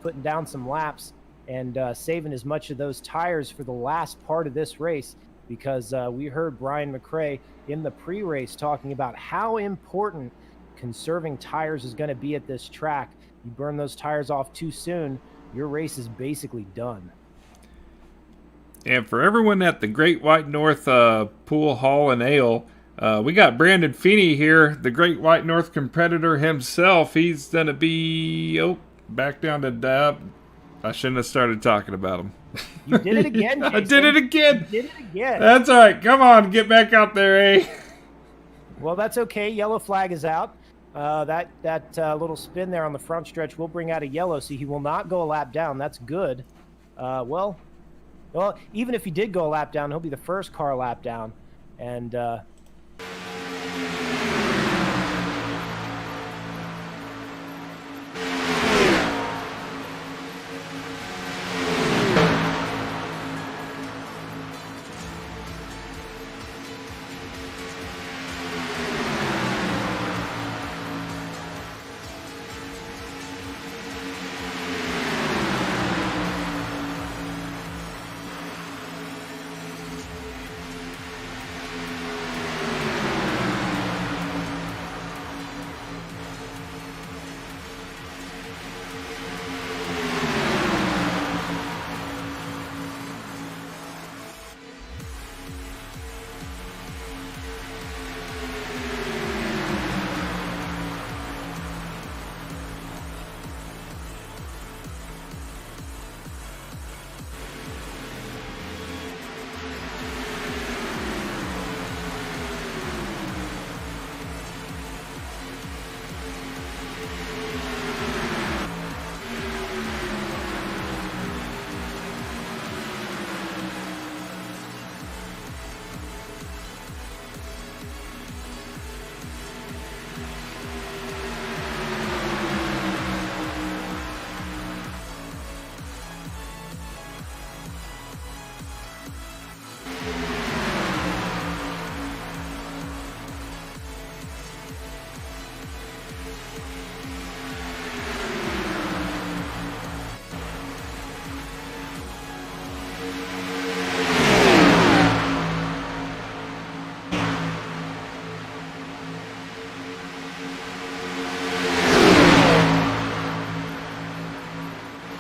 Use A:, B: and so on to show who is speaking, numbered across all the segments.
A: putting down some laps and saving as much of those tires for the last part of this race, because we heard Brian McRae in the pre-race talking about how important conserving tires is going to be at this track. You burn those tires off too soon, your race is basically done.
B: And for everyone at the Great White North Pool Hall and Ale, we got Brandon Feeney here, the Great White North competitor himself. He's going to be, back down to Dab. I shouldn't have started talking about him.
A: You did it again, Jason.
B: I did it again.
A: You did it again.
B: That's all right. Come on, get back out there, eh?
A: Well, that's okay. Yellow flag is out. That little spin there on the front stretch will bring out a yellow, so he will not go a lap down. That's good. Well, even if he did go a lap down, he'll be the first car lap down. And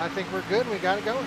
C: I think we're good. We got it going.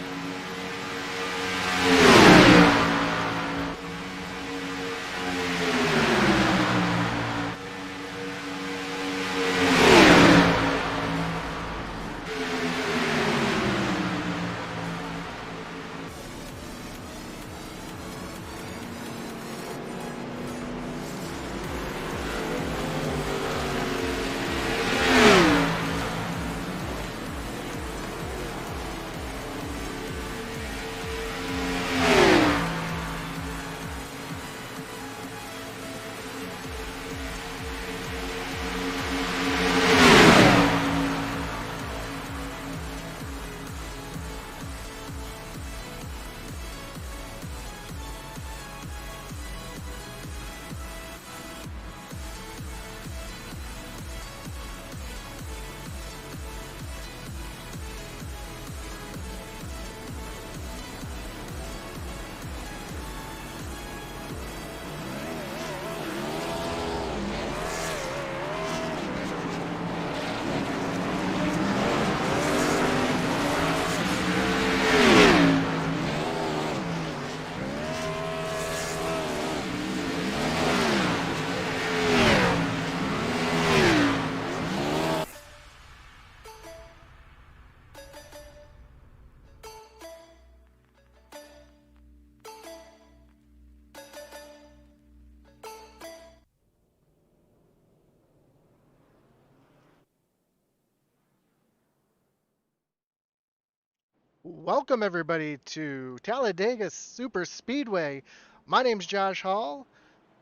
C: Welcome, everybody, to Talladega Super Speedway. My name's Josh Hall,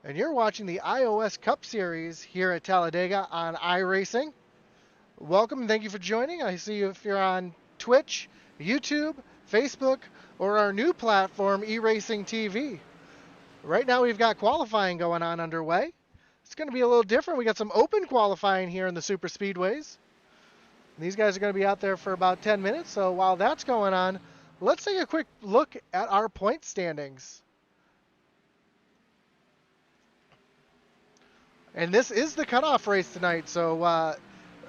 C: and you're watching the iOS Cup Series here at Talladega on iRacing. Welcome, and thank you for joining. I see you if you're on Twitch, YouTube, Facebook, or our new platform, eRacing TV. Right now, we've got qualifying going on underway. It's going to be a little different. We got some open qualifying here in the Super Speedways. These guys are going to be out there for about 10 minutes. So while that's going on, let's take a quick look at our point standings. And this is the cutoff race tonight. So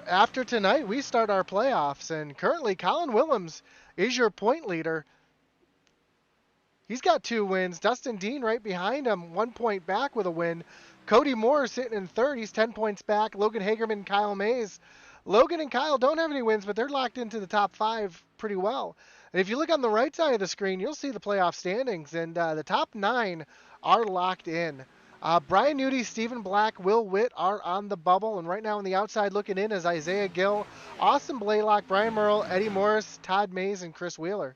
C: after tonight, we start our playoffs. And currently, Colin Willems is your point leader. He's got 2 wins. Dustin Dean right behind him, 1 point back with a win. Cody Moore sitting in third. He's 10 points back. Logan Hagerman and Kyle Mays. Logan and Kyle don't have any wins, but they're locked into the top 5 pretty well. And if you look on the right side of the screen, you'll see the playoff standings. And the top 9 are locked in. Brian Nudie, Stephen Black, Will Witt are on the bubble. And right now on the outside looking in is Isaiah Gill, Austin Blaylock, Brian Merle, Eddie Morris, Todd Mays, and Chris Wheeler.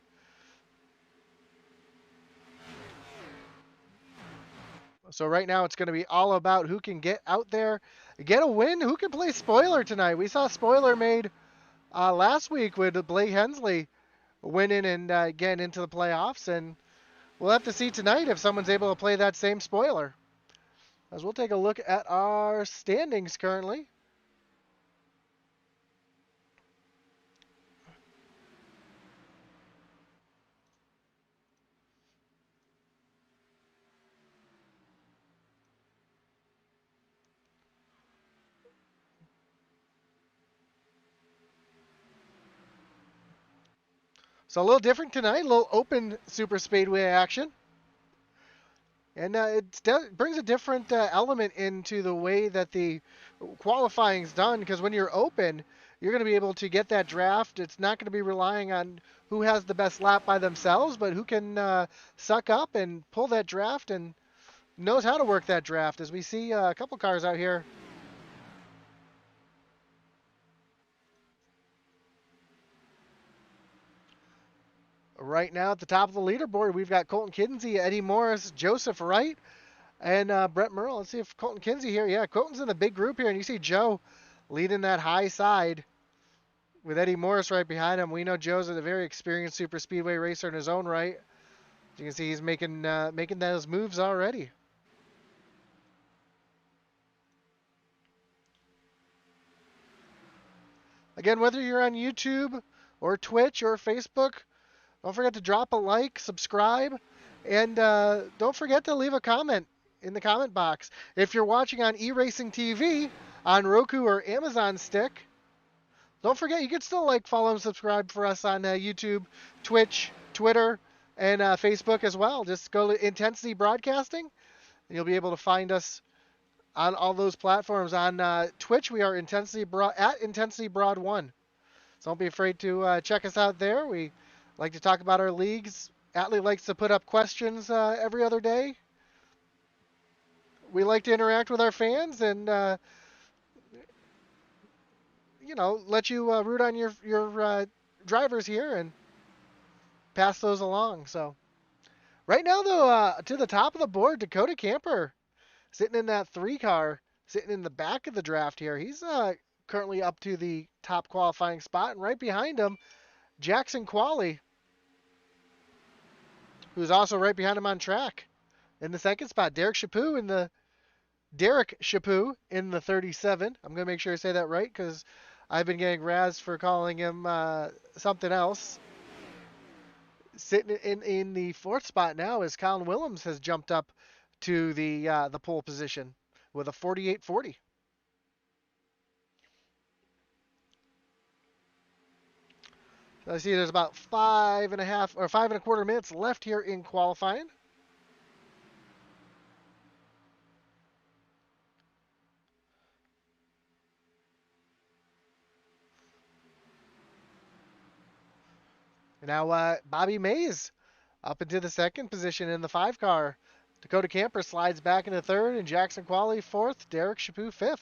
C: So right now it's going to be all about who can get out there, get a win, who can play spoiler tonight. We saw spoiler made last week with Blake Hensley winning and getting into the playoffs, and we'll have to see tonight if someone's able to play that same spoiler. As we'll take a look at our standings currently. So a little different tonight, a little open super speedway action. And it brings a different element into the way that the qualifying is done, because when you're open, you're going to be able to get that draft. It's not going to be relying on who has the best lap by themselves, but who can suck up and pull that draft and knows how to work that draft, as we see a couple cars out here. Right now at the top of the leaderboard, we've got Colton Kinsey, Eddie Morris, Joseph Wright, and Brett Merle. Let's see if Colton Kinsey here. Yeah, Colton's in the big group here, and you see Joe leading that high side with Eddie Morris right behind him. We know Joe's a very experienced super speedway racer in his own right. As you can see, he's making those moves already. Again, whether you're on YouTube or Twitch or Facebook, don't forget to drop a like, subscribe, and don't forget to leave a comment in the comment box. If you're watching on eRacing TV on Roku or Amazon Stick, don't forget you can still like, follow, and subscribe for us on YouTube, Twitch, Twitter, and Facebook as well. Just go to Intensity Broadcasting, and you'll be able to find us on all those platforms. On Twitch, we are at Intensity Broad 1. So don't be afraid to check us out there. We like to talk about our leagues. Atlee likes to put up questions every other day. We like to interact with our fans and, let you root on your drivers here and pass those along. So right now, though, to the top of the board, Dakota Camper sitting in that 3 car, sitting in the back of the draft here. He's currently up to the top qualifying spot, and right behind him, Jackson Qualley, who's also right behind him on track in the 2nd spot. Derek Chaput in the 37. I'm going to make sure I say that right, because I've been getting razzed for calling him something else. Sitting in the 4th spot now is Colin Willems has jumped up to the pole position with a 48.40. So I see there's about 5.25 minutes left here in qualifying. Now Bobby Mays up into the 2nd position in the 5 car. Dakota Camper slides back into 3rd, and Jackson Qualley 4th, Derek Chaput 5th.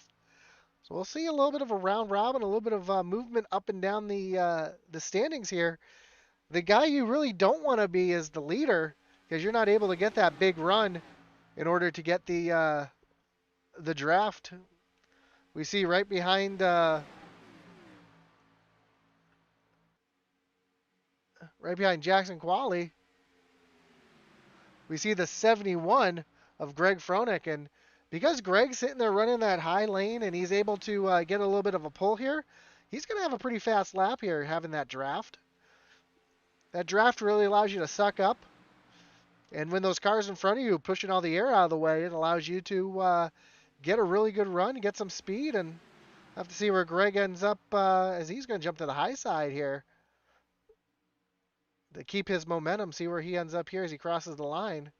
C: So we'll see a little bit of a round robin, a little bit of movement up and down the standings here. The guy you really don't want to be is the leader, because you're not able to get that big run in order to get the draft. We see right behind Jackson Qualley, we see the 71 of Greg Froelich, and because Greg's sitting there running that high lane and he's able to get a little bit of a pull here, He's going to have a pretty fast lap here having that draft. That draft really allows you to suck up. And when those cars in front of you pushing all the air out of the way, it allows you to get a really good run, get some speed, and have to see where Greg ends up as he's going to jump to the high side here to keep his momentum, see where he ends up here as he crosses the line.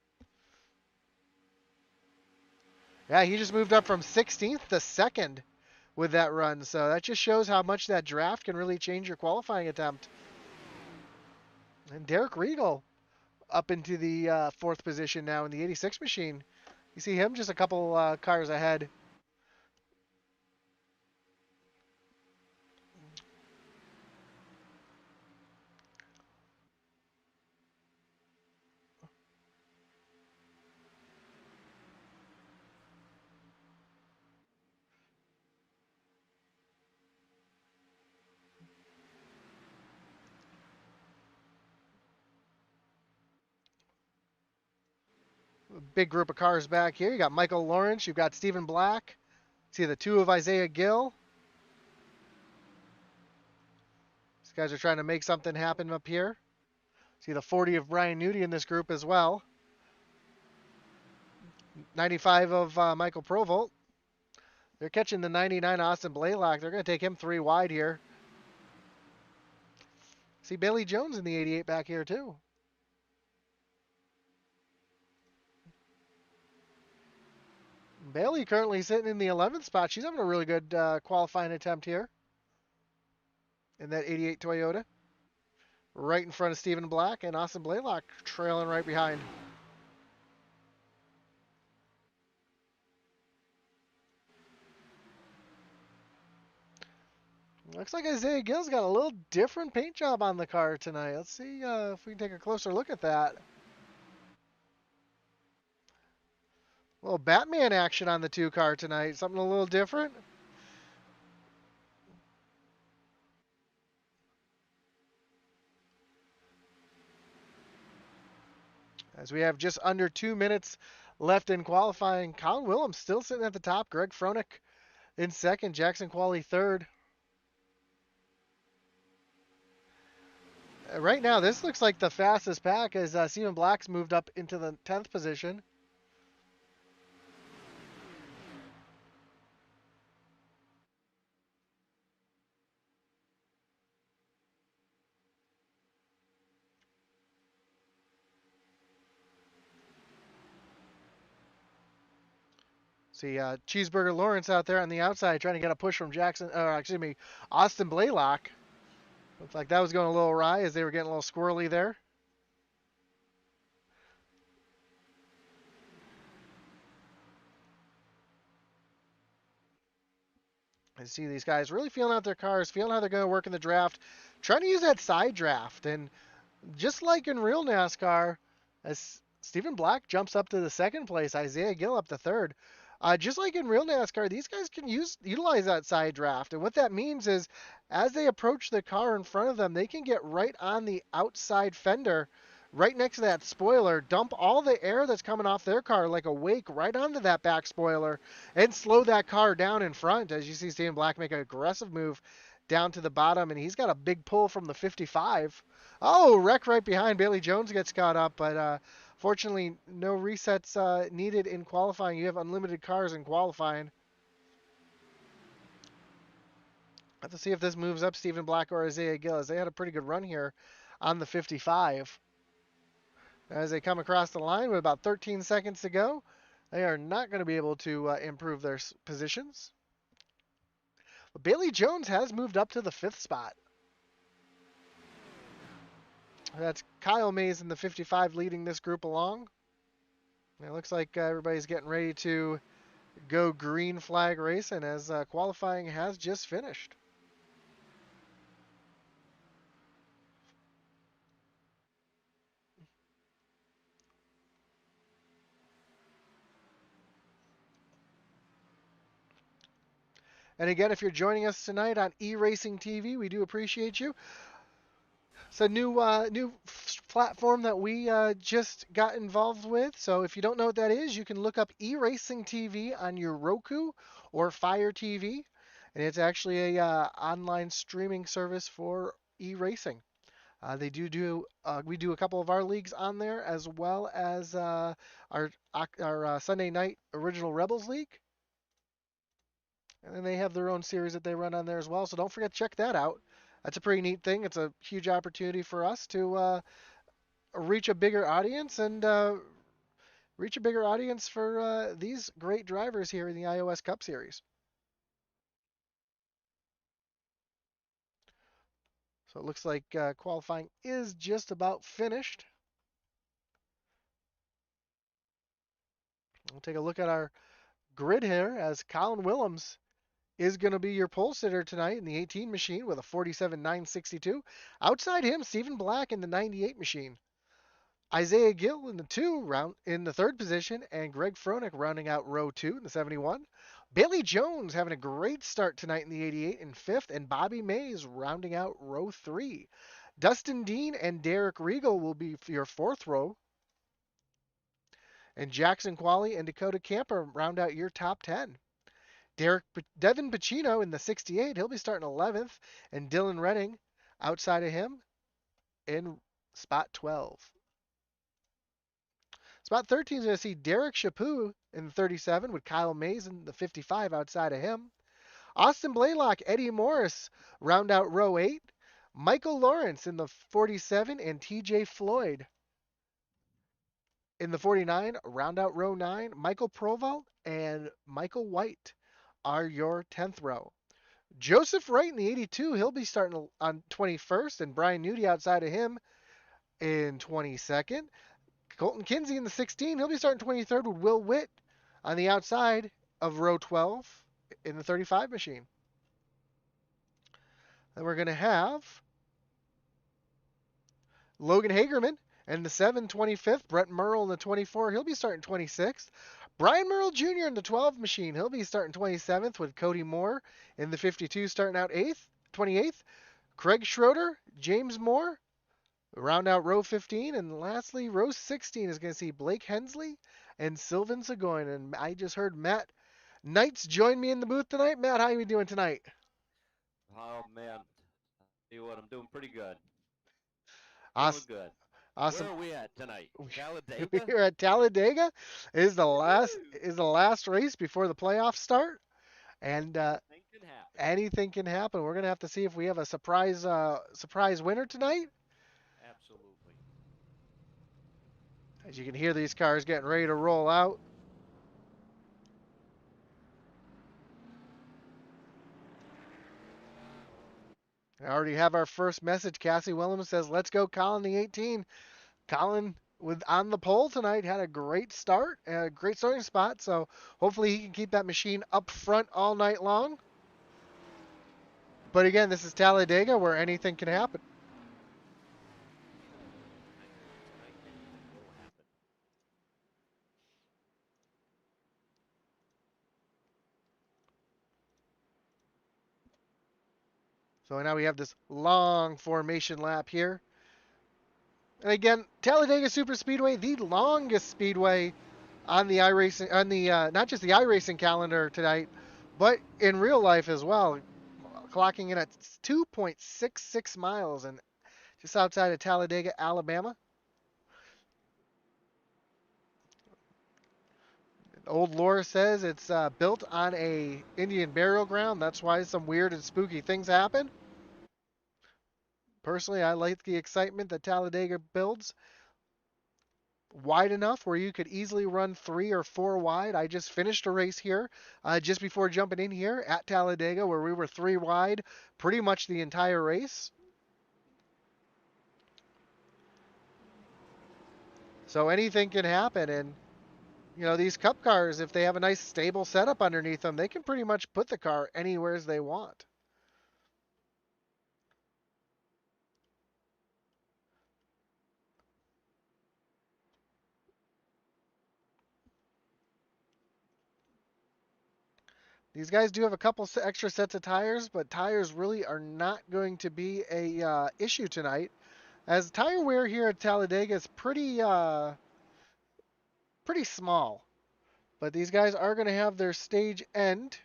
C: Yeah, he just moved up from 16th to 2nd with that run, so that just shows how much that draft can really change your qualifying attempt. And Derek Riegel up into the 4th position now in the 86 machine. You see him just a couple cars ahead. Big group of cars back here. You got Michael Lawrence, you've got Stephen Black. See the 2 of Isaiah Gill. These guys are trying to make something happen up here. See the 40 of Brian Nudie in this group as well. 95 of Michael Provolt. They're catching the 99 Austin Blaylock. They're going to take him 3 wide here. See Bailey Jones in the 88 back here too. Bailey currently sitting in the 11th spot. She's having a really good qualifying attempt here in that 88 Toyota. Right in front of Stephen Black and Austin Blaylock trailing right behind. Looks like Isaiah Gill's got a little different paint job on the car tonight. Let's see if we can take a closer look at that. A little Batman action on the 2 car tonight. Something a little different. As we have just under 2 minutes left in qualifying, Colin Willems still sitting at the top. Greg Froelich in 2nd. Jackson Qualley 3rd. Right now, this looks like the fastest pack as Stephen Black's moved up into the 10th position. See Cheeseburger Lawrence out there on the outside trying to get a push from Austin Blaylock. Looks like that was going a little awry as they were getting a little squirrely there. I see these guys really feeling out their cars, feeling how they're going to work in the draft, trying to use that side draft. And just like in real NASCAR, as Stephen Black jumps up to the 2nd place, Isaiah Gill up to 3rd. Just like in real NASCAR, these guys can utilize that side draft. And what that means is as they approach the car in front of them, they can get right on the outside fender, right next to that spoiler, dump all the air that's coming off their car like a wake right onto that back spoiler and slow that car down in front. As you see Stephen Black make an aggressive move down to the bottom, and he's got a big pull from the 55. Oh, wreck right behind. Bailey Jones gets caught up, but fortunately, no resets needed in qualifying. You have unlimited cars in qualifying. Have to see if this moves up Stephen Black or Isaiah Gill, as they had a pretty good run here on the 55. As they come across the line with about 13 seconds to go, they are not going to be able to improve their positions. But Bailey Jones has moved up to the 5th spot. That's Kyle Mays in the 55 leading this group along. It looks like everybody's getting ready to go green flag racing as qualifying has just finished. And again, if you're joining us tonight on eRacing TV, we do appreciate you. It's a new platform that we just got involved with. So if you don't know what that is, you can look up eRacing TV on your Roku or Fire TV. and it's actually a online streaming service for e-racing. We do a couple of our leagues on there as well as our Sunday night Original Rebels League, and then they have their own series that they run on there as well. So don't forget to check that out. That's a pretty neat thing. It's a huge opportunity for us to reach a bigger audience and reach a bigger audience for these great drivers here in the iOS Cup Series. So it looks like qualifying is just about finished. We'll take a look at our grid here as Colin Willems is going to be your pole sitter tonight in the 18 machine with a 47.962. Outside him, Stephen Black in the 98 machine. Isaiah Gill in the third position, and Greg Froelich rounding out row 2 in the 71. Bailey Jones having a great start tonight in the 88 in fifth, and Bobby Mays rounding out row 3. Dustin Dean and Derek Regal will be your fourth row, and Jackson Qualley and Dakota Camper round out your top 10. Devin Pacino in the 68, he'll be starting 11th, and Dylan Redding outside of him in spot 12. Spot 13 is going to see Derek Chaput in the 37 with Kyle Mays in the 55 outside of him. Austin Blaylock, Eddie Morris round out row 8. Michael Lawrence in the 47 and TJ Floyd in the 49 round out row 9. Michael Provolt and Michael White are your 10th row. Joseph Wright in the 82, he'll be starting on 21st, and Brian Nudie outside of him in 22nd. Colton Kinsey in the 16, he'll be starting 23rd with Will Witt on the outside of row 12 in the 35 machine. Then we're going to have Logan Hagerman in the 7, 25th. Brett Merle in the 24, he'll be starting 26th. Brian Merle Jr. in the 12 machine, he'll be starting 27th with Cody Moore in the 52 starting out 28th. Craig Schroeder, James Moore, round out row 15, and lastly, row 16 is going to see Blake Hensley and Sylvan Seguin. And I just heard Matt Knights join me in the booth tonight. Matt, how are you doing tonight?
D: Oh man, tell you what, I'm doing pretty good.
C: Awesome.
D: Doing good.
C: Awesome.
D: Where are we at tonight? Talladega.
C: We're at Talladega. Is the last race before the playoffs start, and
D: Anything can happen.
C: anything can happen. We're gonna have to see if we have a surprise winner tonight.
D: Absolutely.
C: As you can hear, these cars getting ready to roll out. I already have our first message. Cassie Willems says, "Let's go, Colin, the 18." Colin with on the pole tonight had a great start, a great starting spot. So hopefully he can keep that machine up front all night long. But again, this is Talladega where anything can happen.
D: Anything will happen.
C: So now we have this long formation lap here. And again, Talladega Super Speedway, the longest speedway on the iRacing, on the not just the iRacing calendar tonight, but in real life as well, clocking in at 2.66 miles and just outside of Talladega, Alabama. Old lore says it's built on a Indian burial ground. That's why some weird and spooky things happen. Personally, I like the excitement that Talladega builds. Wide enough where you could easily run 3 or 4 wide. I just finished a race here just before jumping in here at Talladega where we were 3 wide pretty much the entire race. So anything can happen, and you know, these cup cars, if they have a nice stable setup underneath them, they can pretty much put the car anywhere as they want. These guys do have a couple extra sets of tires, but tires really are not going to be a issue tonight, as tire wear here at Talladega is pretty small. But these guys are going to have their stage end.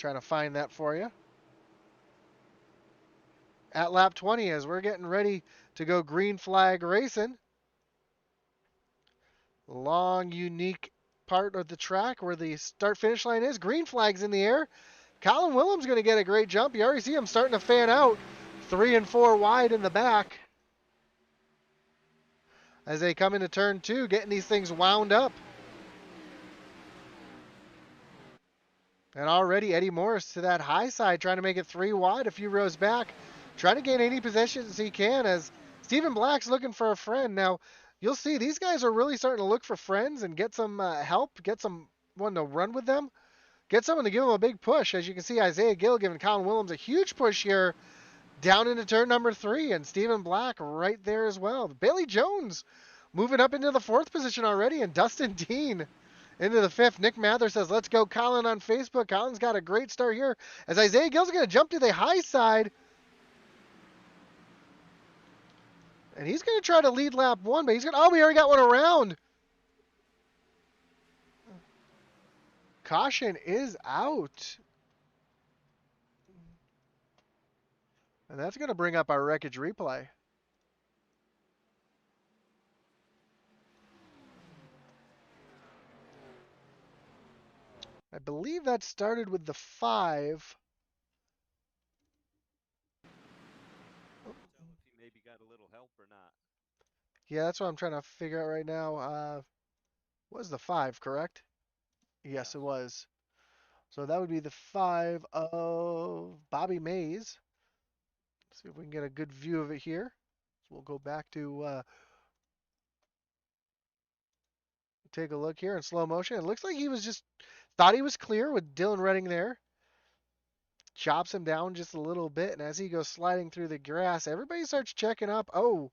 C: Trying to find that for you. At lap 20 as we're getting ready to go green flag racing. Long, unique part of the track where the start finish line is. Green flag's in the air. Colin Willem's going to get a great jump. You already see him starting to fan out. 3 and 4 wide in the back. As they come into turn 2, getting these things wound up. And already Eddie Morris to that high side, trying to make it 3 wide, a few rows back. Trying to gain any positions he can as Stephen Black's looking for a friend. Now, you'll see these guys are really starting to look for friends and get some help, get someone to run with them, get someone to give them a big push. As you can see, Isaiah Gill giving Colin Willems a huge push here down into turn number 3, and Stephen Black right there as well. Bailey Jones moving up into the 4th position already, and Dustin Dean into the 5th. Nick Mather says, let's go Colin on Facebook. Colin's got a great start here as Isaiah Gill's going to jump to the high side. And he's going to try to lead lap 1, but he's going to, we already got one around. Caution is out. And that's going to bring up our wreckage replay. I believe that started with the 5.
D: Tell if he maybe got a little help or not.
C: Yeah, that's what I'm trying to figure out right now. Was the 5 correct? Yes, it was. So that would be the 5 of Bobby Mays. See if we can get a good view of it here. So we'll go back to take a look here in slow motion. It looks like he was just thought he was clear with Dylan Redding there. Chops him down just a little bit, and as he goes sliding through the grass, everybody starts checking up. Oh,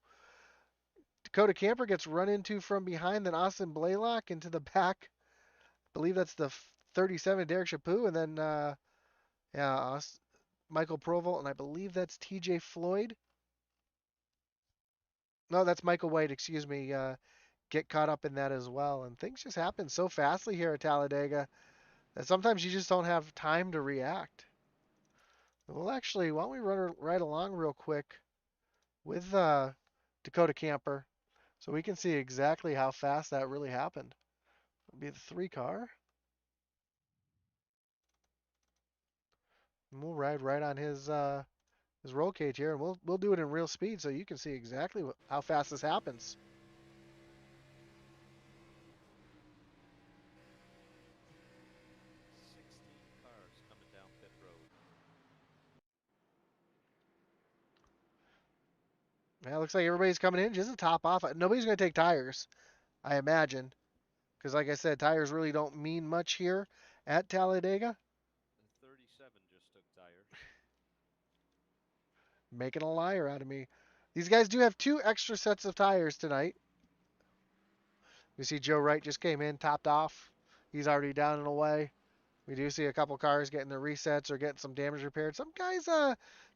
C: Dakota Camper gets run into from behind, then Austin Blaylock into the back. I believe that's the 37, Derek Chaput, and then Michael Provolt, and I believe that's TJ Floyd. No, that's Michael White, excuse me. Get caught up in that as well. And things just happen so fastly here at Talladega that sometimes you just don't have time to react. Well, actually, why don't we run right along real quick with Dakota Camper so we can see exactly how fast that really happened. It'll be the 3 car. And we'll ride right on his roll cage here, and we'll do it in real speed so you can see exactly how fast this happens.
D: Cars coming down pit road.
C: Yeah, it looks like everybody's coming in just to top off. Nobody's going to take tires, I imagine. Because like I said, tires really don't mean much here at Talladega.
D: The 37 just took tire.
C: Making a liar out of me. These guys do have 2 extra sets of tires tonight. We see Joe Wright just came in, topped off. He's already down and away. We do see a couple cars getting their resets or getting some damage repaired. Some guys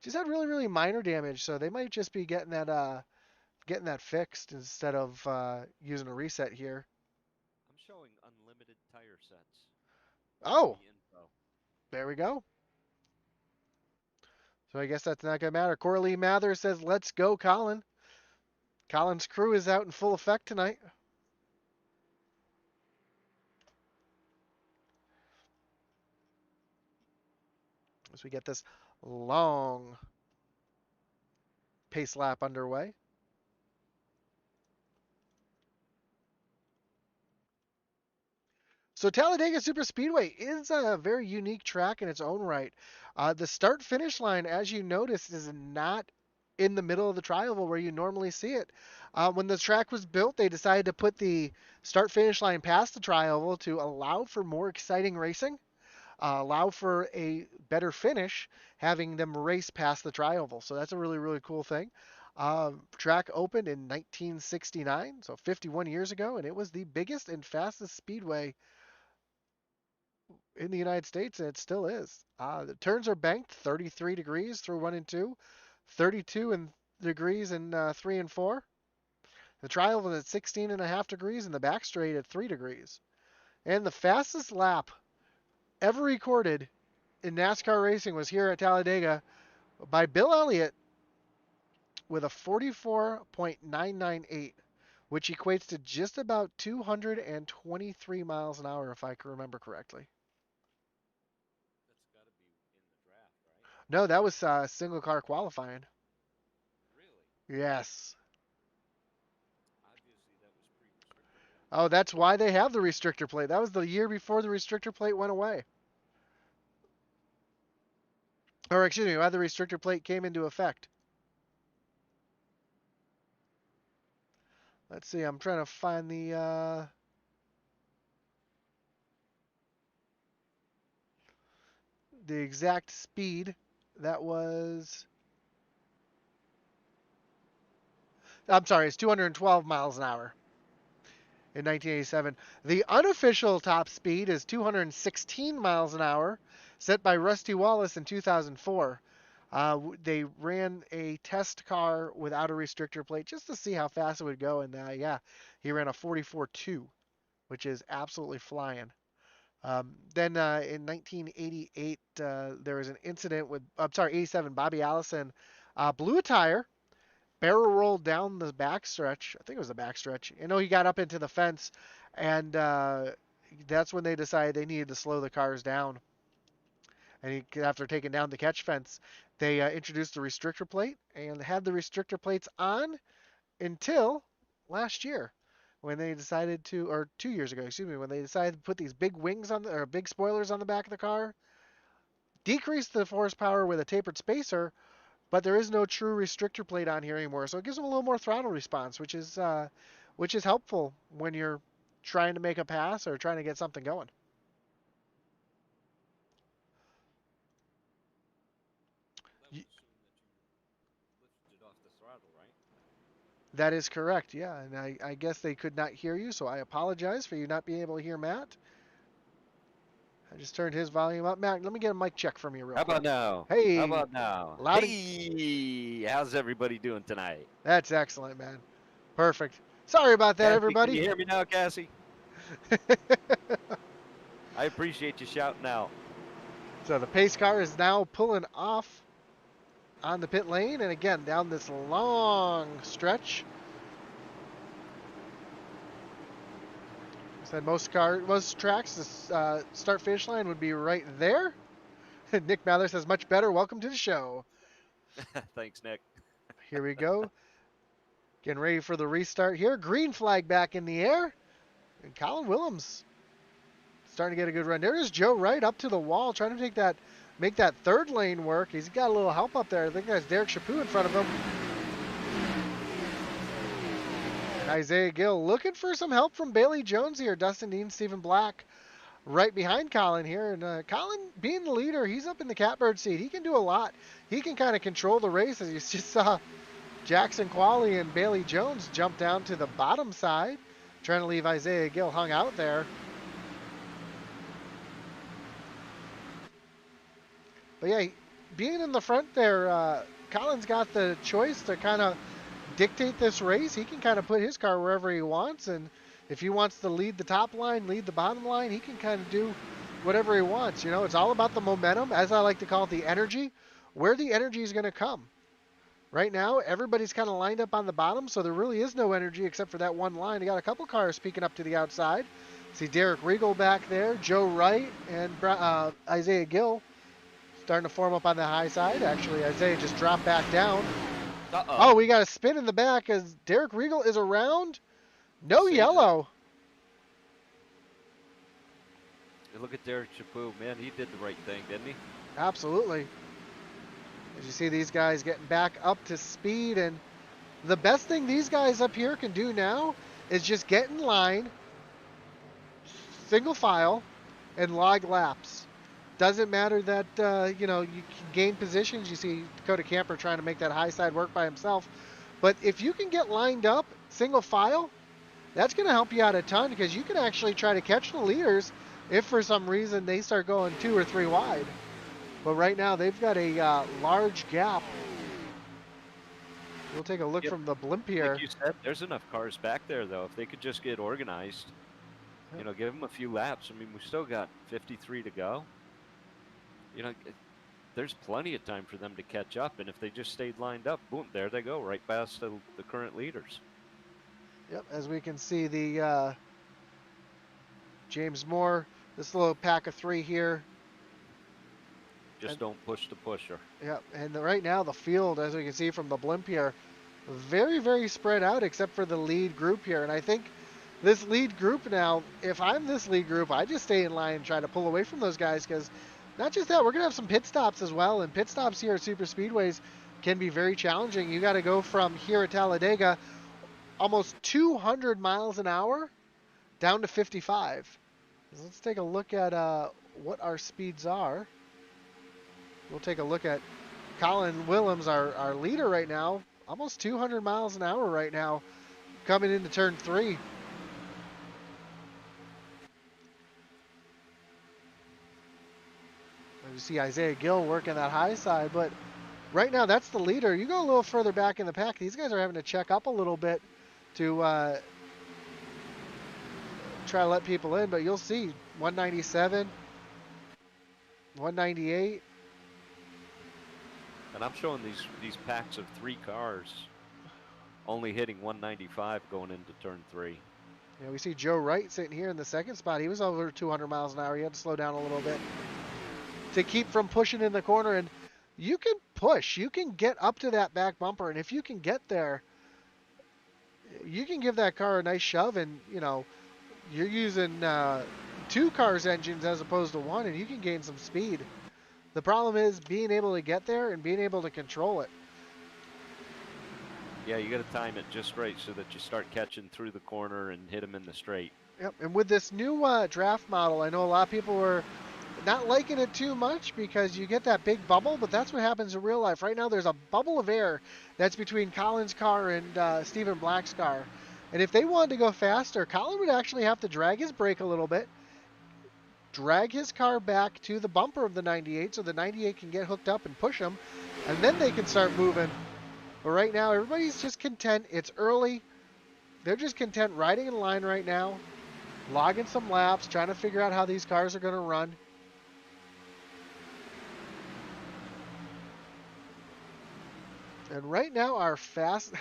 C: just had really, really minor damage, so they might just be getting that fixed instead of using a reset here.
D: I'm showing unlimited tire sets.
C: Oh,
D: The info.
C: there we go. So I guess that's not going to matter. Coralie Mather says, let's go, Colin. Colin's crew is out in full effect tonight. As we get this long pace lap underway. So Talladega Superspeedway is a very unique track in its own right. The start-finish line, as you notice, is not in the middle of the tri-oval where you normally see it. When the track was built, they decided to put the start-finish line past the tri-oval to allow for more exciting racing, allow for a better finish, having them race past the tri-oval. So that's a really, really cool thing. Track opened in 1969, so 51 years ago, and it was the biggest and fastest speedway in the United States, and it still is. The turns are banked 33 degrees through 1 and 2, 32 degrees in 3 and 4. The trial was at 16.5 degrees, and the back straight at 3 degrees. And the fastest lap ever recorded in NASCAR racing was here at Talladega by Bill Elliott with a 44.998, which equates to just about 223 miles an hour, if I can remember correctly.
D: That's got to be in the draft, right?
C: No, that was single car qualifying.
D: Really?
C: Yes.
D: Obviously, that was pre-restrictor plate.
C: Oh, that's why they have the restrictor plate. That was the year before the restrictor plate went away. Or excuse me, why the restrictor plate came into effect. Let's see, I'm trying to find the exact speed. That was, I'm sorry, it's 212 miles an hour in 1987. The unofficial top speed is 216 miles an hour, set by Rusty Wallace in 2004. They ran a test car without a restrictor plate just to see how fast it would go, and yeah, he ran a 44.2, which is absolutely flying. Then in 1988, there was an incident with, I'm sorry, 87, Bobby Allison blew a tire, barrel rolled down the backstretch. I think it was the backstretch. You know, he got up into the fence, and that's when they decided they needed to slow the cars down. And after taking down the catch fence, they introduced the restrictor plate and had the restrictor plates on until last year when they decided to, or 2 years ago, excuse me, when they decided to put these big wings on or big spoilers on the back of the car, decrease the horsepower with a tapered spacer, but there is no true restrictor plate on here anymore, so it gives them a little more throttle response, which is helpful when you're trying to make a pass or trying to get something going.
D: That would assume that you lifted off the throttle, right?
C: That is correct, yeah, and I guess they could not hear you, so I apologize for you not being able to hear Matt. I just turned his volume up. Matt, let me get a mic check from you real
D: How
C: quick.
D: about now? How
C: Hey,
D: about now?
C: loud and
D: Hey, how's everybody doing tonight?
C: that's excellent, man. Perfect. Sorry about that,
D: Cassie, can
C: everybody.
D: you hear me now, Cassie? I appreciate you shouting out.
C: So the pace car is now pulling off on the pit lane, and again down this long stretch. I said most tracks, the start finish line would be right there. Nick Mather says much better. Welcome to the show.
D: Thanks, Nick.
C: Here we go. Getting ready for the restart here. Green flag back in the air. And Colin Willems starting to get a good run. There's Joe Wright up to the wall trying to make that third lane work. He's got a little help up there. I think that's Derek Chaput in front of him. And Isaiah Gill looking for some help from Bailey Jones here. Dustin Dean, Stephen Black right behind Colin here. And Colin being the leader, he's up in the catbird seat. He can do a lot. He can kind of control the race, as you just saw Jackson Qualley and Bailey Jones jump down to the bottom side, trying to leave Isaiah Gill hung out there. But yeah, being in the front there, Colin's got the choice to kind of dictate this race. He can kind of put his car wherever he wants, and if he wants to lead the top line, lead the bottom line, he can kind of do whatever he wants. You know, it's all about the momentum, as I like to call it, the energy, where the energy is going to come. Right now, everybody's kind of lined up on the bottom, so there really is no energy except for that one line. You got a couple cars peeking up to the outside. See Derek Regal back there, Joe Wright, and Isaiah Gill starting to form up on the high side. Actually, Isaiah just dropped back down.
D: Uh-oh.
C: Oh, we got a spin in the back as Derek Regal is around. No yellow.
D: Look at Derek Chaput, man. He did the right thing, didn't he?
C: Absolutely. As you see these guys getting back up to speed, and the best thing these guys up here can do now is just get in line, single file, and log laps. Doesn't matter that, you can gain positions. You see Dakota Camper trying to make that high side work by himself. But if you can get lined up, single file, that's going to help you out a ton, because you can actually try to catch the leaders if for some reason they start going 2 or 3 wide. But right now they've got a large gap. We'll take a look from the blimp here.
D: Like you said, there's enough cars back there, though. If they could just get organized, give them a few laps. I mean, we still got 53 to go. You know, there's plenty of time for them to catch up, and if they just stayed lined up, boom, there they go, right past the current leaders.
C: Yep, as we can see, the James Moore, this little pack of 3 here.
D: Just
C: And,
D: don't push the pusher.
C: yep, and right now the field, as we can see from the blimp here, very, very spread out except for the lead group here. And I think this lead group now, if I'm this lead group, I just stay in line and try to pull away from those guys, because not just that, we're going to have some pit stops as well. And pit stops here at super speedways can be very challenging. You got to go from here at Talladega almost 200 miles an hour down to 55. So let's take a look at what our speeds are. We'll take a look at Colin Willems, our leader right now, almost 200 miles an hour right now, coming into turn 3. You see Isaiah Gill working that high side, but right now that's the leader. You go a little further back in the pack, these guys are having to check up a little bit to try to let people in, but you'll see 197, 198.
D: And I'm showing these packs of 3 cars only hitting 195 going into turn 3.
C: Yeah, we see Joe Wright sitting here in the second spot. He was over 200 miles an hour. He had to slow down a little bit to keep from pushing in the corner. And you can push. You can get up to that back bumper. And if you can get there, you can give that car a nice shove. And, you know, you're using 2 cars' engines as opposed to 1, and you can gain some speed. The problem is being able to get there and being able to control it.
D: Yeah, you got to time it just right so that you start catching through the corner and hit them in the straight.
C: Yep, and with this new draft model, I know a lot of people were not liking it too much because you get that big bubble, but that's what happens in real life. Right now there's a bubble of air that's between Colin's car and Stephen Black's car. And if they wanted to go faster, Colin would actually have to drag his brake a little bit, drag his car back to the bumper of the 98 so the 98 can get hooked up and push him, and then they can start moving. But right now, everybody's just content. It's early. They're just content riding in line right now, logging some laps, trying to figure out how these cars are going to run. And right now, our fast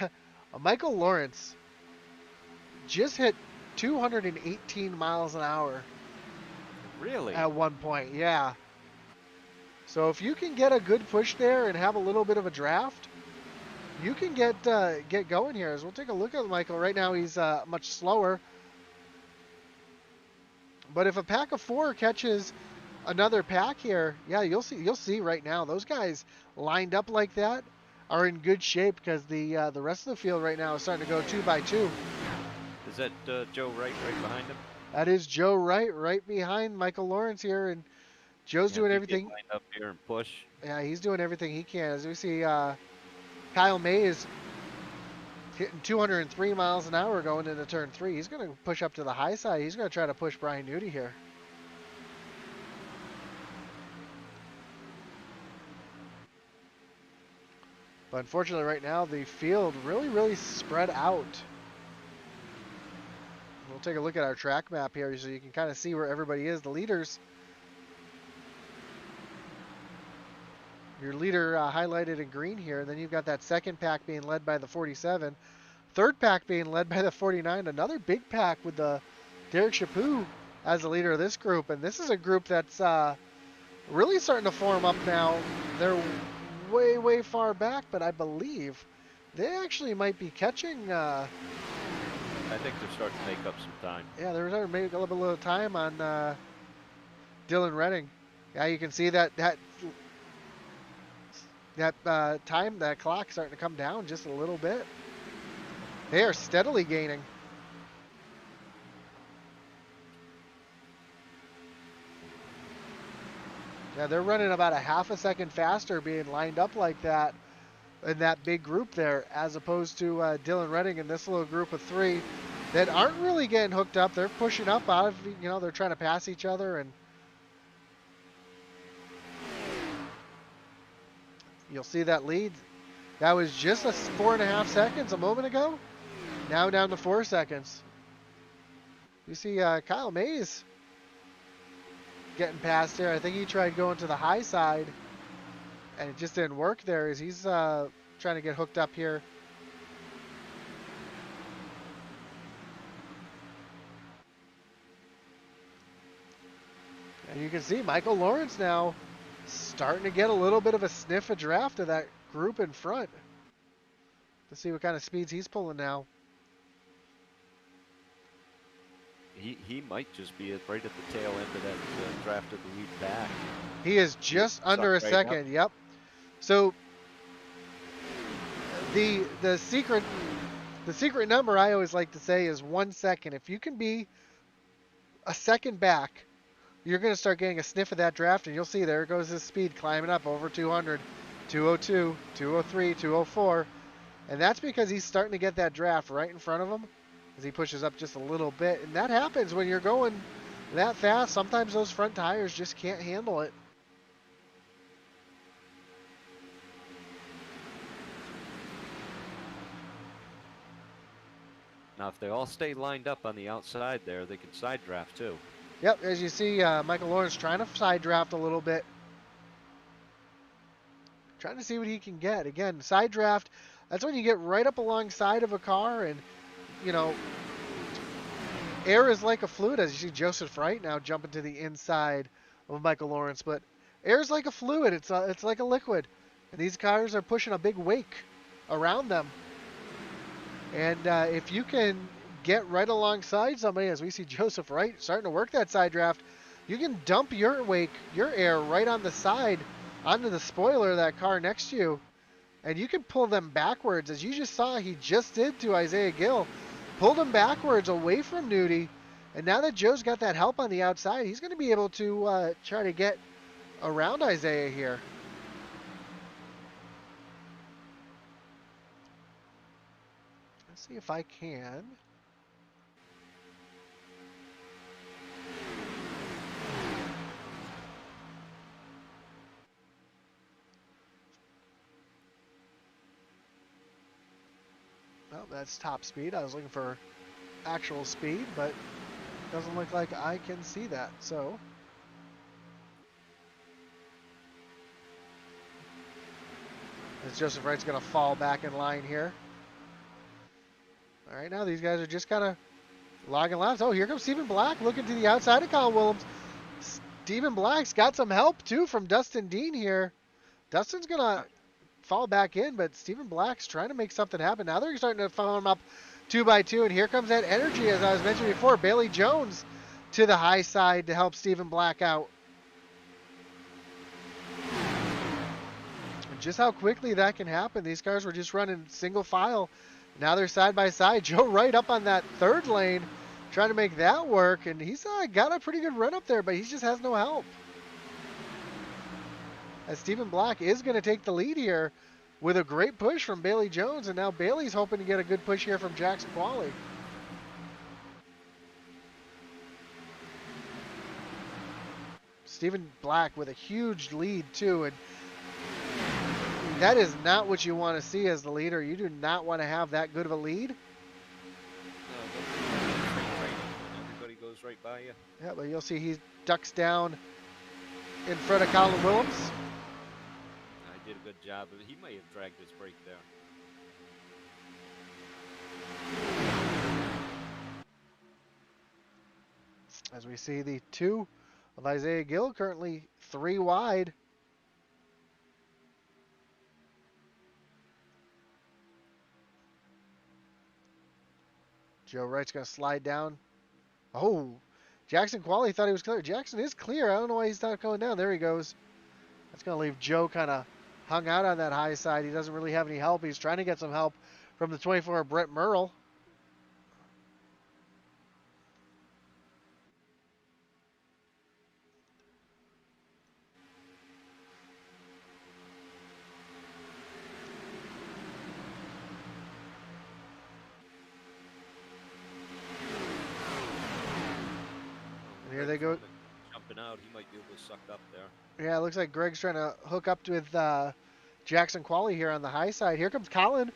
C: Michael Lawrence just hit 218 miles an hour.
D: Really?
C: At one point, yeah. So if you can get a good push there and have a little bit of a draft, you can get going here. As we'll take a look at Michael. Right now he's much slower. But if a pack of 4 catches another pack here, yeah, you'll see right now those guys lined up like that are in good shape, because the rest of the field right now is starting to go 2 by 2.
D: Is that Joe Wright right behind him?
C: That is Joe Wright right behind Michael Lawrence here, and Joe's doing everything.
D: Line up here and push.
C: Yeah, he's doing everything he can. As we see, Kyle May is hitting 203 miles an hour going into turn 3. He's going to push up to the high side. He's going to try to push Brian Nudie here. But unfortunately right now the field really spread out. We'll take a look at our track map here so you can kind of see where everybody is. The leaders, your leader highlighted in green here, and then you've got that second pack being led by the 47, third pack being led by the 49, another big pack with the Derek Chaput as the leader of this group. And this is a group that's really starting to form up now. They're way far back, but I believe they actually might be catching
D: I think they're starting to make up some time.
C: yeah, they're starting to make a little bit of time on Dylan Redding. Yeah, you can see that time, that clock starting to come down just a little bit. They are steadily gaining. Yeah, they're running about a half a second faster being lined up like that in that big group there, as opposed to Dylan Redding and this little group of 3 that aren't really getting hooked up. They're pushing up out of, they're trying to pass each other, and you'll see that lead. That was just 4.5 seconds a moment ago. Now down to 4 seconds. You see Kyle Mays getting past there. I think he tried going to the high side, and it just didn't work there as he's trying to get hooked up here. And you can see Michael Lawrence now starting to get a little bit of a sniff of draft of that group in front. Let's see what kind of speeds he's pulling now.
D: He might just be right at the tail end of that draft of the lead back.
C: He is just under a second. Yep. So the secret number I always like to say is 1 second. If you can be a second back, you're going to start getting a sniff of that draft, and you'll see there goes his speed climbing up over 200, 202, 203, 204. And that's because he's starting to get that draft right in front of him as he pushes up just a little bit. And that happens when you're going that fast. Sometimes those front tires just can't handle it.
D: Now, if they all stay lined up on the outside there, they can side draft too.
C: Yep, as you see, Michael Lawrence trying to side draft a little bit. Trying to see what he can get. Again, side draft, that's when you get right up alongside of a car and, you know, air is like a fluid, as you see Joseph Wright now jumping to the inside of Michael Lawrence. But air is like a fluid. It's like a liquid. And these cars are pushing a big wake around them. And if you can get right alongside somebody, as we see Joseph Wright starting to work that side draft, you can dump your wake, your air right on the side, onto the spoiler of that car next to you, and you can pull them backwards, as you just saw he just did to Isaiah Gill. Pulled him backwards away from Nudie, and now that Joe's got that help on the outside, he's going to be able to try to get around Isaiah here. Let's see if I can. Well, that's top speed. I was looking for actual speed, but doesn't look like I can see that. So as Joseph Wright's going to fall back in line here. All right, now these guys are just kind of logging laps. Oh, here comes Stephen Black looking to the outside of Colin Willems. Stephen Black's got some help too from Dustin Dean here. Dustin's going to fall back in, but Stephen Black's trying to make something happen. Now they're starting to follow him up 2 by 2, and here comes that energy, as I was mentioning before. Bailey Jones to the high side to help Stephen Black out. And just how quickly that can happen. These cars were just running single file. Now they're side by side. Joe Wright up on that third lane trying to make that work, and he's got a pretty good run up there, but he just has no help. As Stephen Black is going to take the lead here with a great push from Bailey Jones, and now Bailey's hoping to get a good push here from Jackson Qualley. Stephen Black with a huge lead too, and that is not what you want to see as the leader. You do not want to have that good of a lead.
D: Everybody goes right by you.
C: Yeah, but you'll see he ducks down in front of Colin Willems.
D: I did a good job of it. He may have dragged his brake there.
C: As we see the 2 of Isaiah Gill currently 3 wide. Joe Wright's going to slide down. Oh, Jackson Qualley thought he was clear. Jackson is clear. I don't know why he's not going down. There he goes. That's going to leave Joe kind of hung out on that high side. He doesn't really have any help. He's trying to get some help from the 24 Brett Merle. And here they go.
D: Jumping out, he might be able to suck up there.
C: Yeah, it looks like Greg's trying to hook up with Jackson Qualley here on the high side. Here comes Colin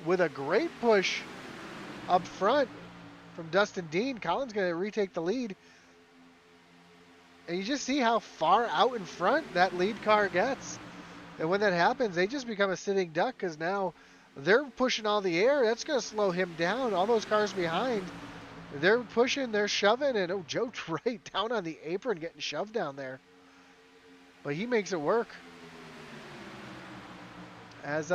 C: with a great push up front from Dustin Dean. Colin's going to retake the lead. And you just see how far out in front that lead car gets. And when that happens, they just become a sitting duck because now they're pushing all the air. That's going to slow him down. All those cars behind, they're pushing, they're shoving, and oh, Joe right down on the apron getting shoved down there. But he makes it work. As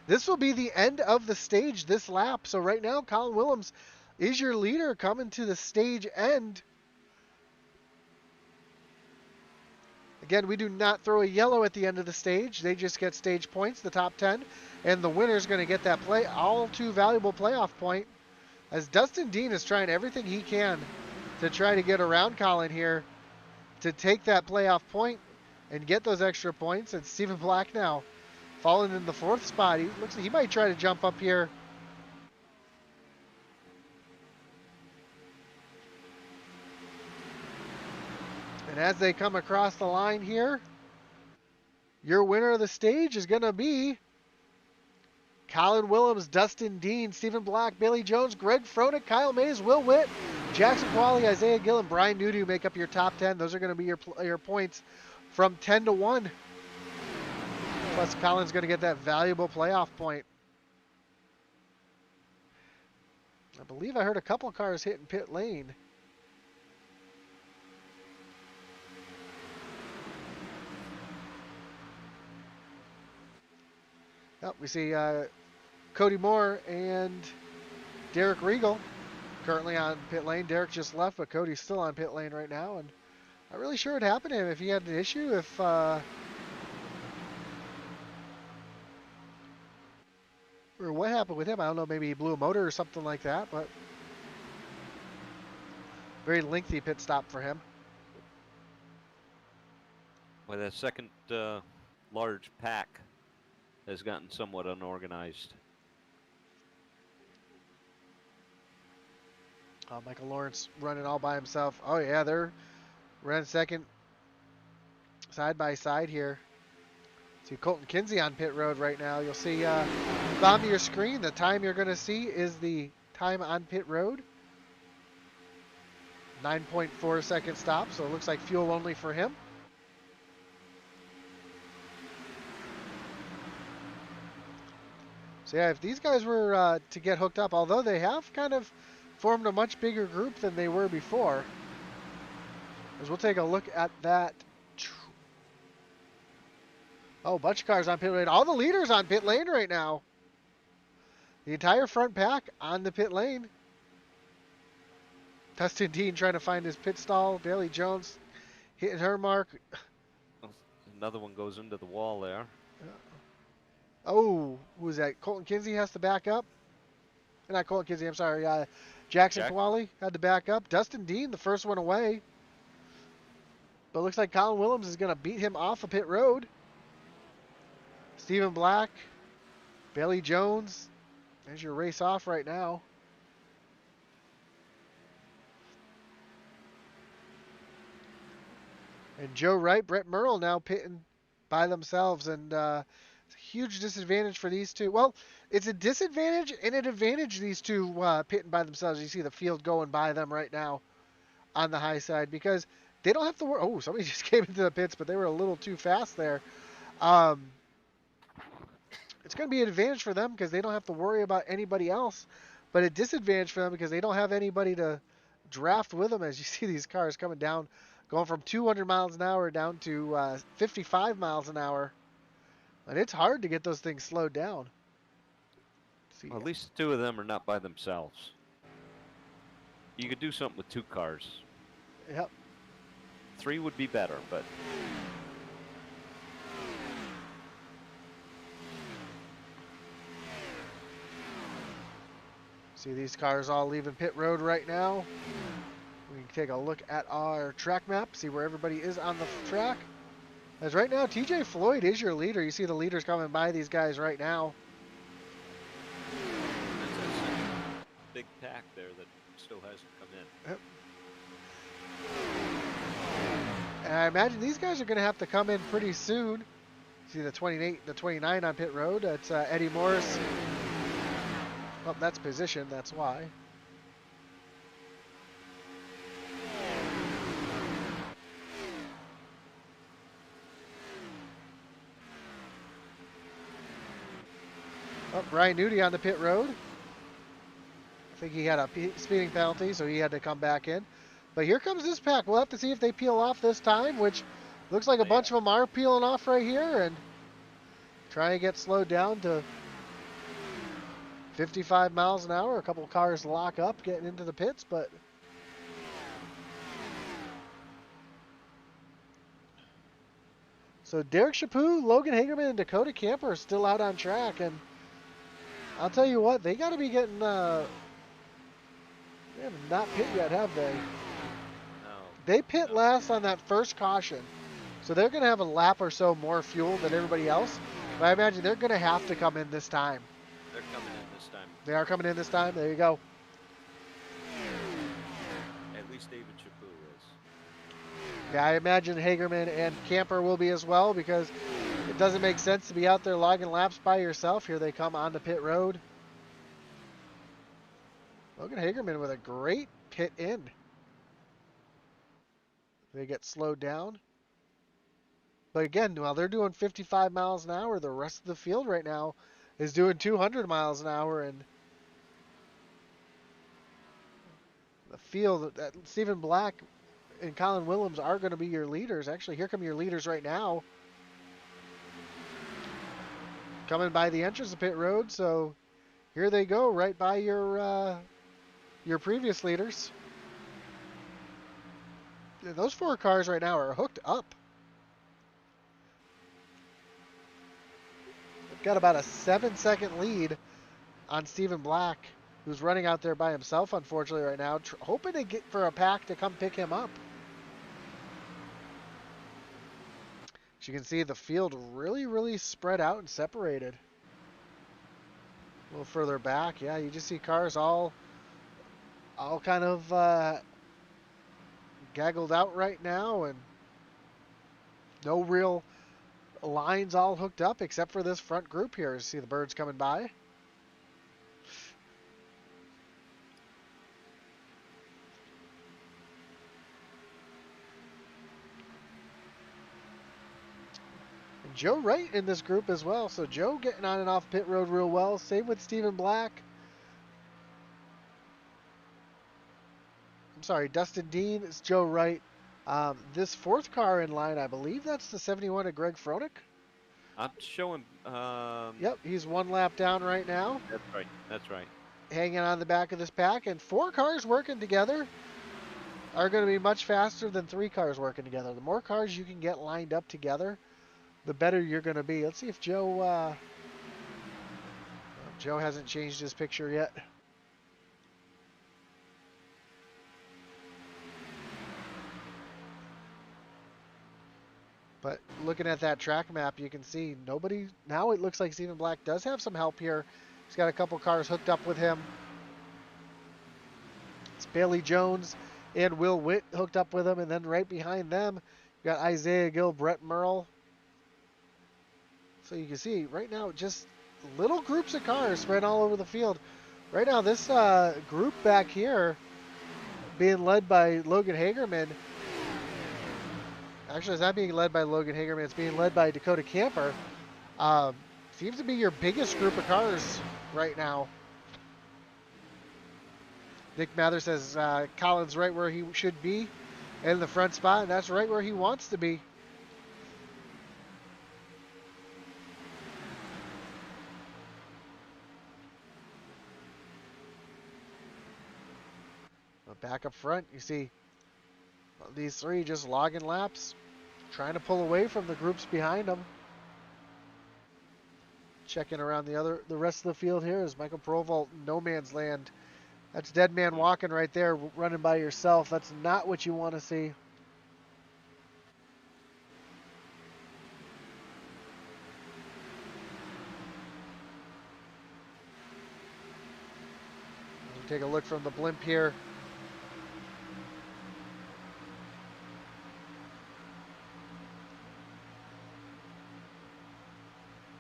C: this will be the end of the stage this lap. So right now, Colin Willems is your leader coming to the stage end. Again, we do not throw a yellow at the end of the stage. They just get stage points, the top 10. And the winner is going to get that all too valuable playoff point. As Dustin Dean is trying everything he can to try to get around Colin here to take that playoff point and get those extra points. And Stephen Black now falling in the 4th spot. He looks like he might try to jump up here. And as they come across the line here, your winner of the stage is going to be Colin Willems, Dustin Dean, Stephen Black, Bailey Jones, Greg Froelich, Kyle Mays, Will Witt, Jackson Qualley, Isaiah Gill, and Brian Nudu make up your top 10. Those are going to be your points from 10 to 1. Plus, Colin's going to get that valuable playoff point. I believe I heard a couple cars hitting pit lane. Oh, we see Cody Moore and Derek Regal currently on pit lane. Derek just left, but Cody's still on pit lane right now. And not really sure what happened to him, if he had an issue, if or what happened with him. I don't know, maybe he blew a motor or something like that, but very lengthy pit stop for him.
D: Well, that second large pack has gotten somewhat unorganized.
C: Michael Lawrence running all by himself. Oh yeah, they're running second side by side here. See Colton Kinsey on pit road right now. You'll see bottom of your screen, the time you're going to see is the time on pit road. 9.4 second stop, so it looks like fuel only for him. So yeah, if these guys were to get hooked up, although they have kind of formed a much bigger group than they were before. As we'll take a look at that. Oh, bunch of cars on pit lane. All the leaders on pit lane right now. The entire front pack on the pit lane. Dustin Dean trying to find his pit stall. Bailey Jones hitting her mark.
D: Another one goes into the wall there.
C: Oh, who was that? Colton Kinsey has to back up. Not Colton Kinsey, I'm sorry. Jackson Qualley had to back up. Dustin Dean, the first one away. But it looks like Colin Willems is going to beat him off of pit road. Stephen Black, Bailey Jones. There's your race off right now. And Joe Wright, Brett Merle now pitting by themselves. And it's a huge disadvantage for these two. Well, it's a disadvantage and an advantage, these two pitting by themselves. You see the field going by them right now on the high side because they don't have to worry. Oh, somebody just came into the pits, but they were a little too fast there. It's going to be an advantage for them because they don't have to worry about anybody else, but a disadvantage for them because they don't have anybody to draft with them. As you see these cars coming down, going from 200 miles an hour down to 55 miles an hour. And it's hard to get those things slowed down.
D: Well, at least two of them are not by themselves. You could do something with two cars.
C: Yep.
D: Three would be better, but...
C: See these cars all leaving pit road right now. We can take a look at our track map, see where everybody is on the track. As right now, TJ Floyd is your leader. You see the leaders coming by these guys right now.
D: Big pack there that still hasn't come in.
C: Yep. And I imagine these guys are going to have to come in pretty soon. See the 28, the 29 on pit road. That's Eddie Morris. Well, that's position. That's why. Oh, Ryan Nudie on the pit road. I think he had a speeding penalty, so he had to come back in. But here comes this pack. We'll have to see if they peel off this time, which looks like a bunch of them are peeling off right here and trying to get slowed down to 55 miles an hour. A couple cars lock up getting into the pits, but so Derek Chaput, Logan Hagerman, and Dakota Camper are still out on track, and I'll tell you what, they got to be getting. They have not pit yet, have they?
D: No.
C: They pit
D: No.
C: last on that first caution, so they're going to have a lap or so more fuel than everybody else. But I imagine they're going to have to come in this time.
D: They're coming in this time.
C: They are coming in this time. There you go.
D: At least David Chaput is.
C: Yeah, I imagine Hagerman and Camper will be as well, because it doesn't make sense to be out there logging laps by yourself. Here they come on the pit road. Logan Hagerman with a great pit in. They get slowed down. But again, while they're doing 55 miles an hour, the rest of the field right now is doing 200 miles an hour. And the field, that Stephen Black and Colin Willems are going to be your leaders. Actually, here come your leaders right now. Coming by the entrance of pit road. So here they go, right by your previous leaders. And those four cars right now are hooked up. They've got about a 7-second lead on Stephen Black, who's running out there by himself, unfortunately, right now, hoping to get for a pack to come pick him up. As you can see, the field really, really spread out and separated. A little further back, yeah, you just see cars all kind of gaggled out right now, and no real lines all hooked up except for this front group here. You see the birds coming by. And Joe Wright in this group as well. So Joe getting on and off pit road real well. Same with Stephen Black. I'm sorry, Dustin Dean. It's Joe Wright. This fourth car in line, I believe that's the 71 of Greg Froelich.
D: I'm showing.
C: Yep, he's one lap down right now.
D: That's right. That's right.
C: Hanging on the back of this pack. And four cars working together are going to be much faster than three cars working together. The more cars you can get lined up together, the better you're going to be. Let's see if Joe... Joe hasn't changed his picture yet. But looking at that track map, you can see nobody... Now it looks like Stephen Black does have some help here. He's got a couple cars hooked up with him. It's Bailey Jones and Will Witt hooked up with him. And then right behind them, you got Isaiah Gill, Brett Merle. So you can see right now just little groups of cars spread all over the field. Right now this group back here being led by Logan Hagerman. Actually, it's not being led by Logan Hagerman. It's being led by Dakota Camper. Seems to be your biggest group of cars right now. Nick Mather says Colin's right where he should be in the front spot, and that's right where he wants to be. But back up front, you see these three just logging laps, trying to pull away from the groups behind them. Checking around the rest of the field here is Michael Provolt, no man's land. That's dead man walking right there, running by yourself. That's not what you want to see. Take a look from the blimp here.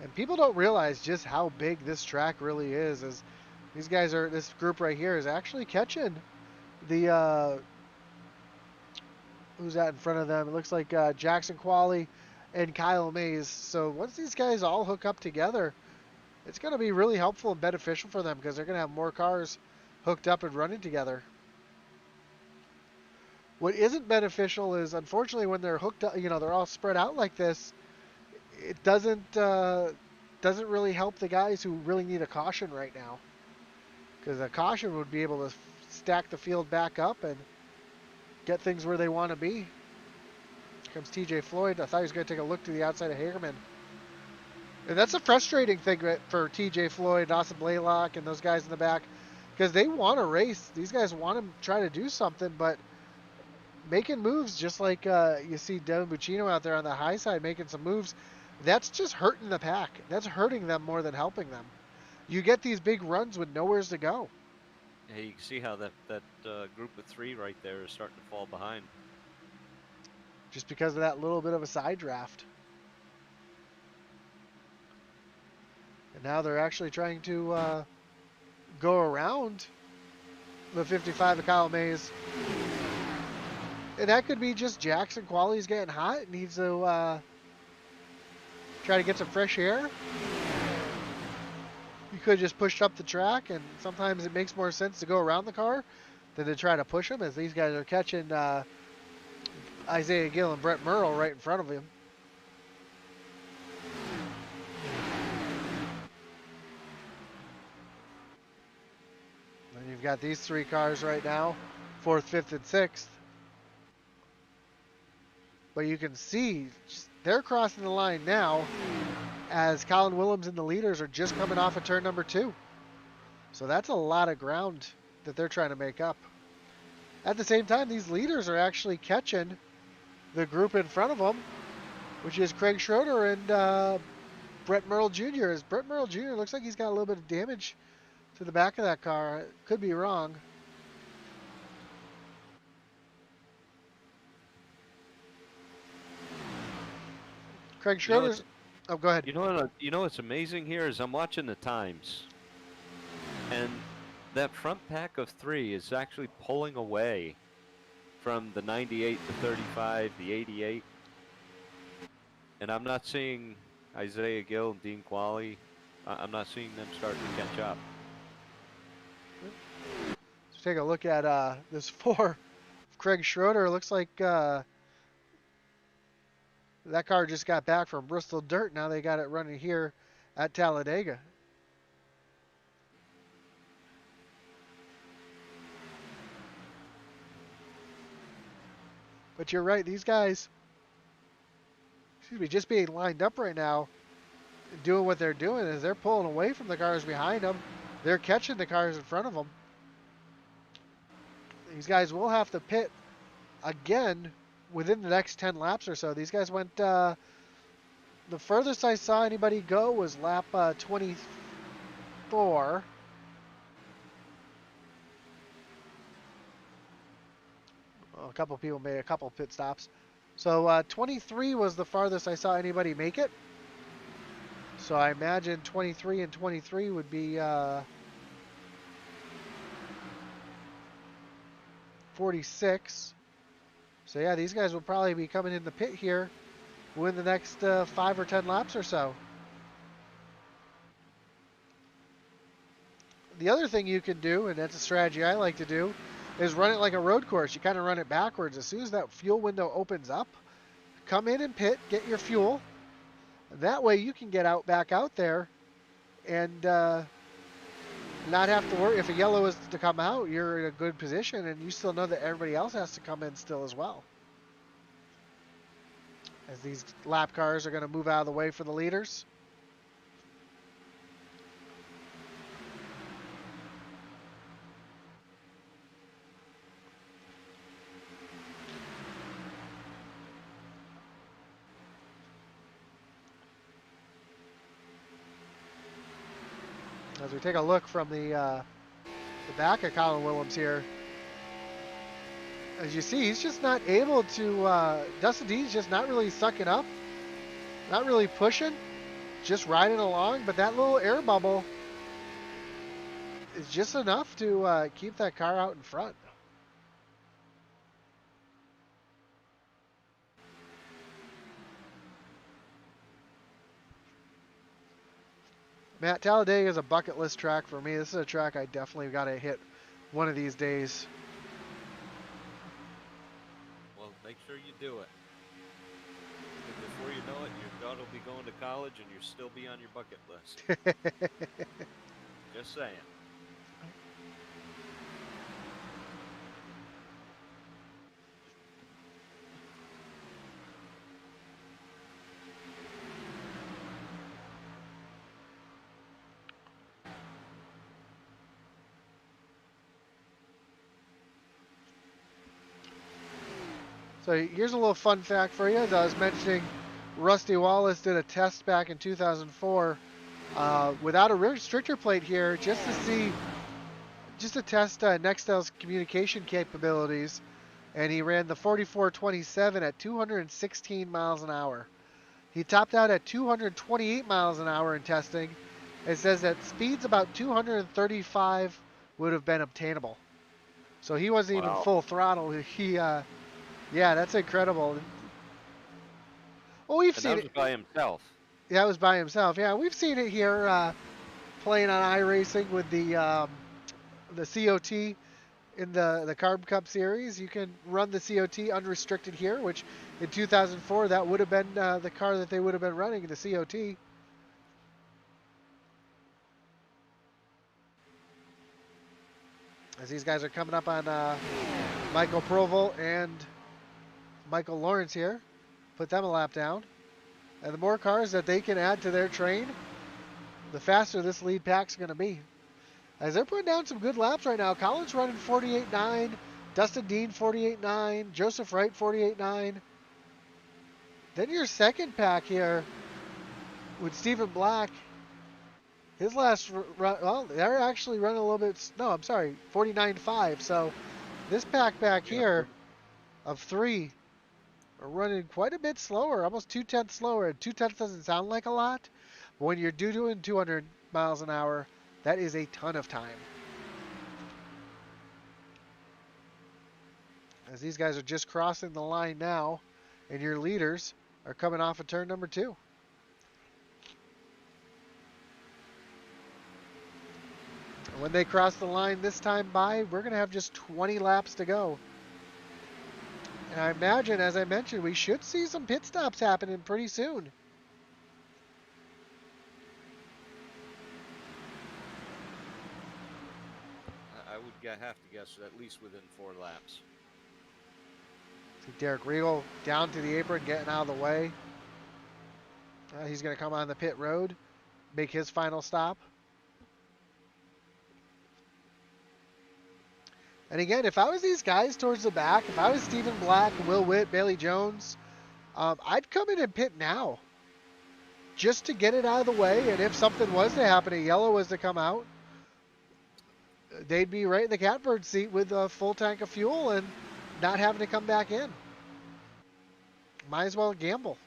C: And people don't realize just how big this track really is. As these guys are, this group right here is actually catching the, who's that in front of them? It looks like Jackson Qualley and Kyle Mays. So once these guys all hook up together, it's going to be really helpful and beneficial for them because they're going to have more cars hooked up and running together. What isn't beneficial is, unfortunately, when they're hooked up, they're all spread out like this, it doesn't really help the guys who really need a caution right now. Because a caution would be able to stack the field back up and get things where they want to be. Here comes TJ Floyd. I thought he was going to take a look to the outside of Hagerman. And that's a frustrating thing for TJ Floyd, Austin Blaylock, and those guys in the back. Because they want to race. These guys want to try to do something, but making moves, just like you see Devin Buccino out there on the high side making some moves, that's just hurting the pack. That's hurting them more than helping them. You get these big runs with nowheres to go.
D: Yeah, you can see how that group of 3 right there is starting to fall behind.
C: Just because of that little bit of a side draft. And now they're actually trying to go around the 55 of Kyle Mays. And that could be just Jackson Quality's getting hot. Needs to try to get some fresh air. You could just push up the track, and sometimes it makes more sense to go around the car than to try to push him, as these guys are catching Isaiah Gill and Brett Merle right in front of him. And you've got these 3 cars right now, 4th, 5th, and 6th. But you can see they're crossing the line now as Colin Willems and the leaders are just coming off of turn number 2. So that's a lot of ground that they're trying to make up. At the same time, these leaders are actually catching the group in front of them, which is Craig Schroeder and Brett Merle Jr. As Brett Merle Jr. looks like he's got a little bit of damage to the back of that car. Could be wrong. Craig Schroeder's... Oh, go ahead.
D: You know what's amazing here is I'm watching the times, and that front pack of 3 is actually pulling away from the 98, the 35, the 88, and I'm not seeing Isaiah Gill and Dean Qualley. I'm not seeing them starting to catch up.
C: Let's take a look at this 4. Craig Schroeder. Looks like that car just got back from Bristol Dirt. Now they got it running here at Talladega. But you're right, these guys, just being lined up right now, doing what they're doing is they're pulling away from the cars behind them. They're catching the cars in front of them. These guys will have to pit again within the next 10 laps or so. These guys went, the furthest I saw anybody go was lap 24. A couple people made a couple pit stops. So 23 was the farthest I saw anybody make it. So I imagine 23 and 23 would be 46. So yeah, these guys will probably be coming in the pit here within the next 5 or 10 laps or so. The other thing you can do, and that's a strategy I like to do, is run it like a road course. You kind of run it backwards. As soon as that fuel window opens up, come in and pit, get your fuel. That way you can get back out there and not have to worry. If a yellow is to come out, you're in a good position, and you still know that everybody else has to come in still as well. As these lap cars are going to move out of the way for the leaders. As we take a look from the back of Colin Willems here, as you see, he's just not able to, Dustin Dean's just not really sucking up, not really pushing, just riding along, but that little air bubble is just enough to keep that car out in front. Matt, Talladega is a bucket list track for me. This is a track I definitely got to hit one of these days.
D: Well, make sure you do it. And before you know it, your daughter will be going to college and you'll still be on your bucket list. Just saying.
C: So here's a little fun fact for you. As I was mentioning, Rusty Wallace did a test back in 2004 without a restrictor plate here, just to test Nextel's communication capabilities, and he ran the 4427 at 216 miles an hour. He topped out at 228 miles an hour in testing. It says that speeds about 235 would have been obtainable. So he wasn't even
D: Wow.
C: full throttle. Yeah, that's incredible. Well, we've
D: And
C: seen
D: that was
C: it.
D: by himself.
C: That was by himself. Yeah, we've seen it here playing on iRacing with the COT in the Carb Cup Series. You can run the COT unrestricted here, which in 2004 that would have been the car that they would have been running, the COT. As these guys are coming up on Michael Proval and Michael Lawrence here. Put them a lap down. And the more cars that they can add to their train, the faster this lead pack's going to be. As they're putting down some good laps right now. Collins running 48.9, Dustin Dean 48.9, Joseph Wright 48.9. Then your second pack here with Stephen Black. His last run, well, they're actually running a little bit, no, I'm sorry, 49.5. So this pack back here of 3 are running quite a bit slower, almost 2/10 slower. 2/10 doesn't sound like a lot, but when you're doing 200 miles an hour, that is a ton of time. As these guys are just crossing the line now, and your leaders are coming off of turn number 2. And when they cross the line this time by, we're going to have just 20 laps to go. And I imagine, as I mentioned, we should see some pit stops happening pretty soon.
D: I would have to guess at least within 4 laps.
C: See Derek Riegel down to the apron, getting out of the way. He's going to come on the pit road, make his final stop. And again, if I was these guys towards the back, if I was Stephen Black, Will Witt, Bailey Jones, I'd come in and pit now. Just to get it out of the way, and if something was to happen, a yellow was to come out, they'd be right in the catbird seat with a full tank of fuel and not having to come back in. Might as well gamble.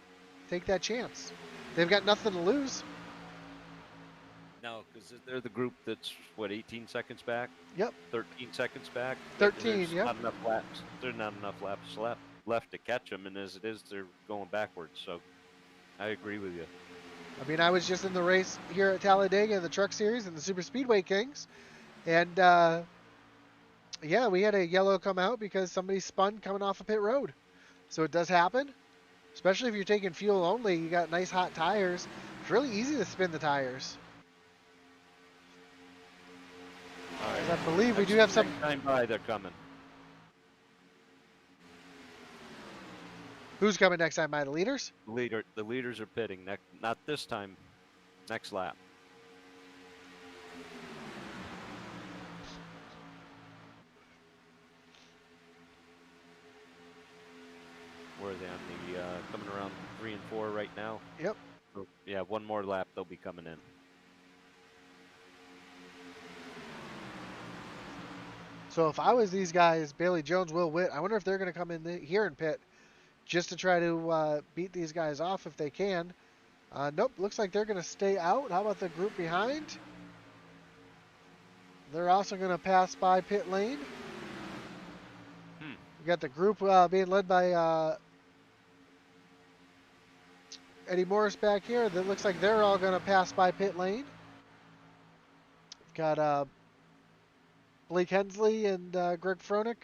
C: Take that chance. They've got nothing to lose.
D: No, because they're the group that's, what, 18 seconds back?
C: Yep.
D: 13 seconds back?
C: 13,
D: There's
C: yep.
D: not enough laps. There's not enough laps left to catch them, and as it is, they're going backwards. So I agree with you.
C: I mean, I was just in the race here at Talladega in the Truck Series and the Super Speedway Kings. And, yeah, we had a yellow come out because somebody spun coming off a pit road. So it does happen, especially if you're taking fuel only. You got nice hot tires. It's really easy to spin the tires.
D: All right.
C: I believe we do have some.
D: Next time by, they're coming.
C: Who's coming next time by? The leaders?
D: The leaders are pitting. Not this time. Next lap. Where are they on the coming around 3 and 4 right now?
C: Yep.
D: So, yeah, one more lap, they'll be coming in.
C: So if I was these guys, Bailey Jones, Will Witt, I wonder if they're going to come in here and pit just to try to beat these guys off if they can. Nope, looks like they're going to stay out. How about the group behind? They're also going to pass by pit lane. We got the group being led by Eddie Morris back here. That looks like they're all going to pass by pit lane. Got Blake Hensley and Greg Froelich.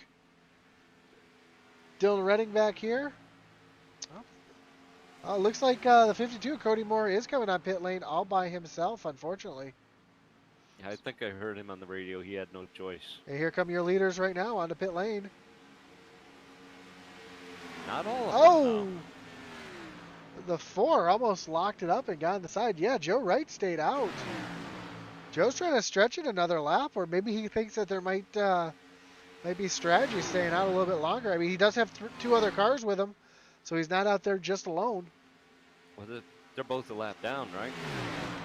C: Dylan Redding back here. Looks like the 52, Cody Moore, is coming on pit lane all by himself, unfortunately.
D: Yeah, I think I heard him on the radio. He had no choice.
C: And here come your leaders right now on the pit lane.
D: Not all of
C: Oh!
D: them,
C: The 4 almost locked it up and got on the side. Yeah, Joe Wright stayed out. Joe's trying to stretch it another lap, or maybe he thinks that there might be strategy staying out a little bit longer. I mean, he does have 2 other cars with him, so he's not out there just alone.
D: Well, they're both a lap down, right?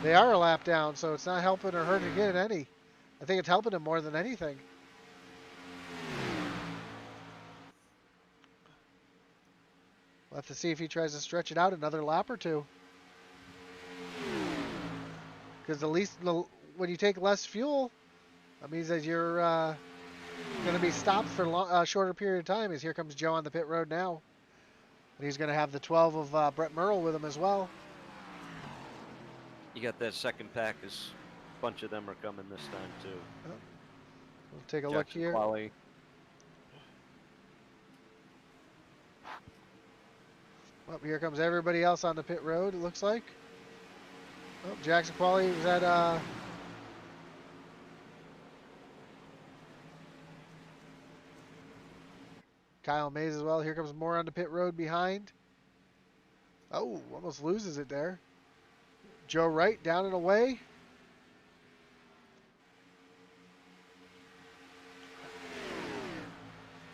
C: They are a lap down, so it's not helping or hurting him any. I think it's helping him more than anything. We'll have to see if he tries to stretch it out another lap or 2. Because at least when you take less fuel, that means that you're going to be stopped for a shorter period of time. As here comes Joe on the pit road now. And he's going to have the 12 of Brett Merle with him as well.
D: You got that second pack. A bunch of them are coming this time too.
C: We'll take a look here.
D: Quali.
C: Well, here comes everybody else on the pit road, it looks like. Oh, Jackson Qualley was at Kyle Mays as well. Here comes more on the pit road behind. Oh, almost loses it there. Joe Wright down and away.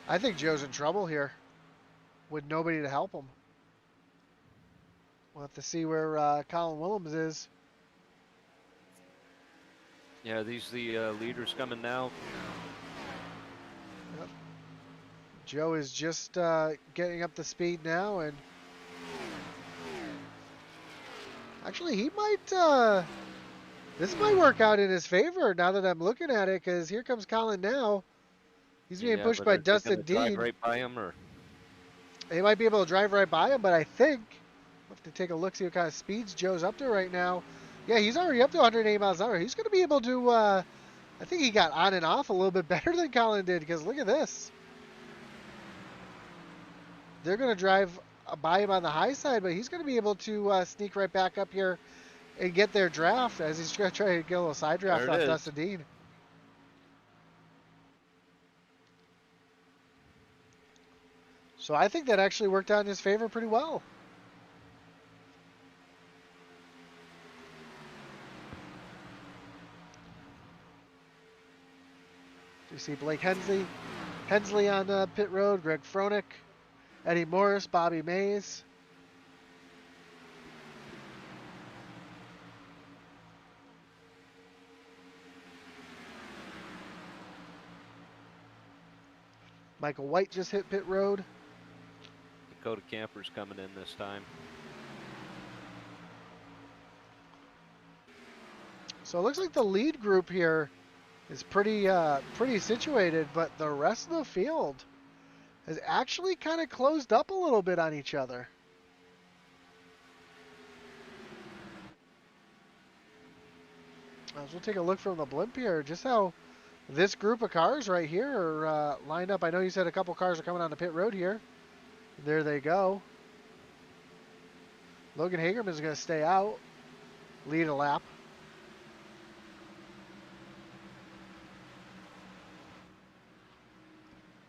C: I think Joe's in trouble here with nobody to help him. We'll have to see where Colin Willems is.
D: Yeah, these the leaders coming now.
C: Yep. Joe is just getting up to speed now, and actually he might. This might work out in his favor now that I'm looking at it, because here comes Colin now. He's being pushed by Dustin Dean.
D: Drive right by him, or
C: he might be able to drive right by him, but I think we'll have to take a look, see what kind of speeds Joe's up to right now. Yeah, he's already up to 180 miles an hour. He's going to be able to, I think he got on and off a little bit better than Colin did, because look at this. They're going to drive by him on the high side, but he's going to be able to sneak right back up here and get their draft as he's going to try to get a little side draft off Dustin Dean. So I think that actually worked out in his favor pretty well. You see Blake Hensley on pit road, Greg Froelich, Eddie Morris, Bobby Mays. Michael White just hit pit road.
D: Dakota Camper's coming in this time.
C: So it looks like the lead group here is pretty situated, but the rest of the field has actually kind of closed up a little bit on each other. As we'll take a look from the blimp here, just how this group of cars right here are lined up. I know you said a couple cars are coming on the pit road here. There they go. Logan Hagerman is going to stay out, lead a lap.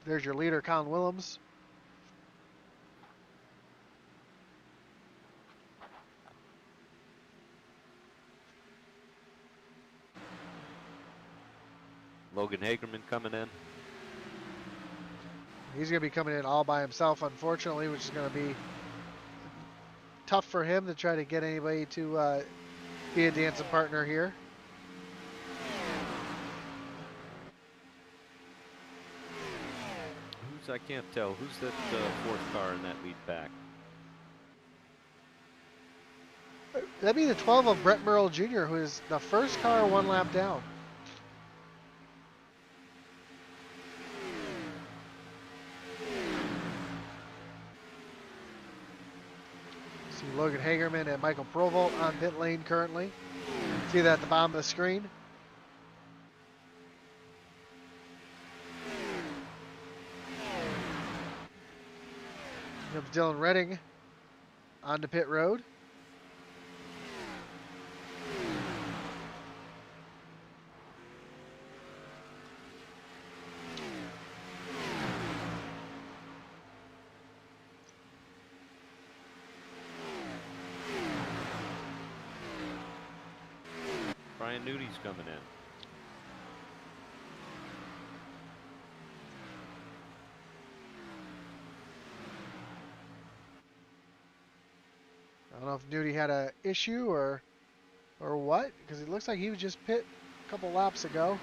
C: There's your leader, Colin Willems.
D: Logan Hagerman coming in.
C: He's going to be coming in all by himself, unfortunately, which is going to be tough for him to try to get anybody to be a dancing partner here.
D: I can't tell. Who's that fourth car in that lead pack?
C: That'd be the 12 of Brett Merle Jr., who is the first car one lap down. See Logan Hagerman and Michael Provolt on pit lane currently. See that at the bottom of the screen. Here comes Dylan Redding onto pit road.
D: Brian Nudi's coming in.
C: I don't know if Nudie had a issue or what, because it looks like he was just pit a couple laps ago.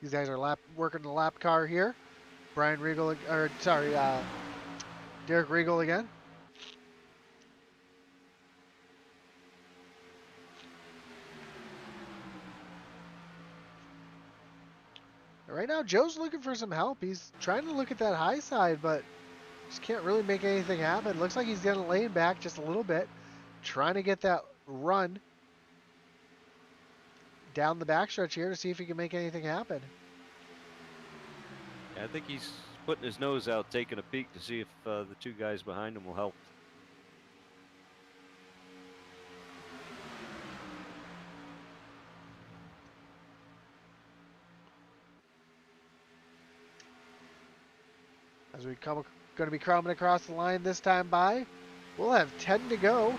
C: These guys are working the lap car here. Brian Regal, or sorry, Derek Regal again. Right now, Joe's looking for some help. He's trying to look at that high side, but just can't really make anything happen. Looks like he's getting lane back just a little bit, trying to get that run down the backstretch here to see if he can make anything happen.
D: I think he's putting his nose out, taking a peek to see if the two guys behind him will help.
C: As we going to be coming across the line this time by, we'll have 10 to go.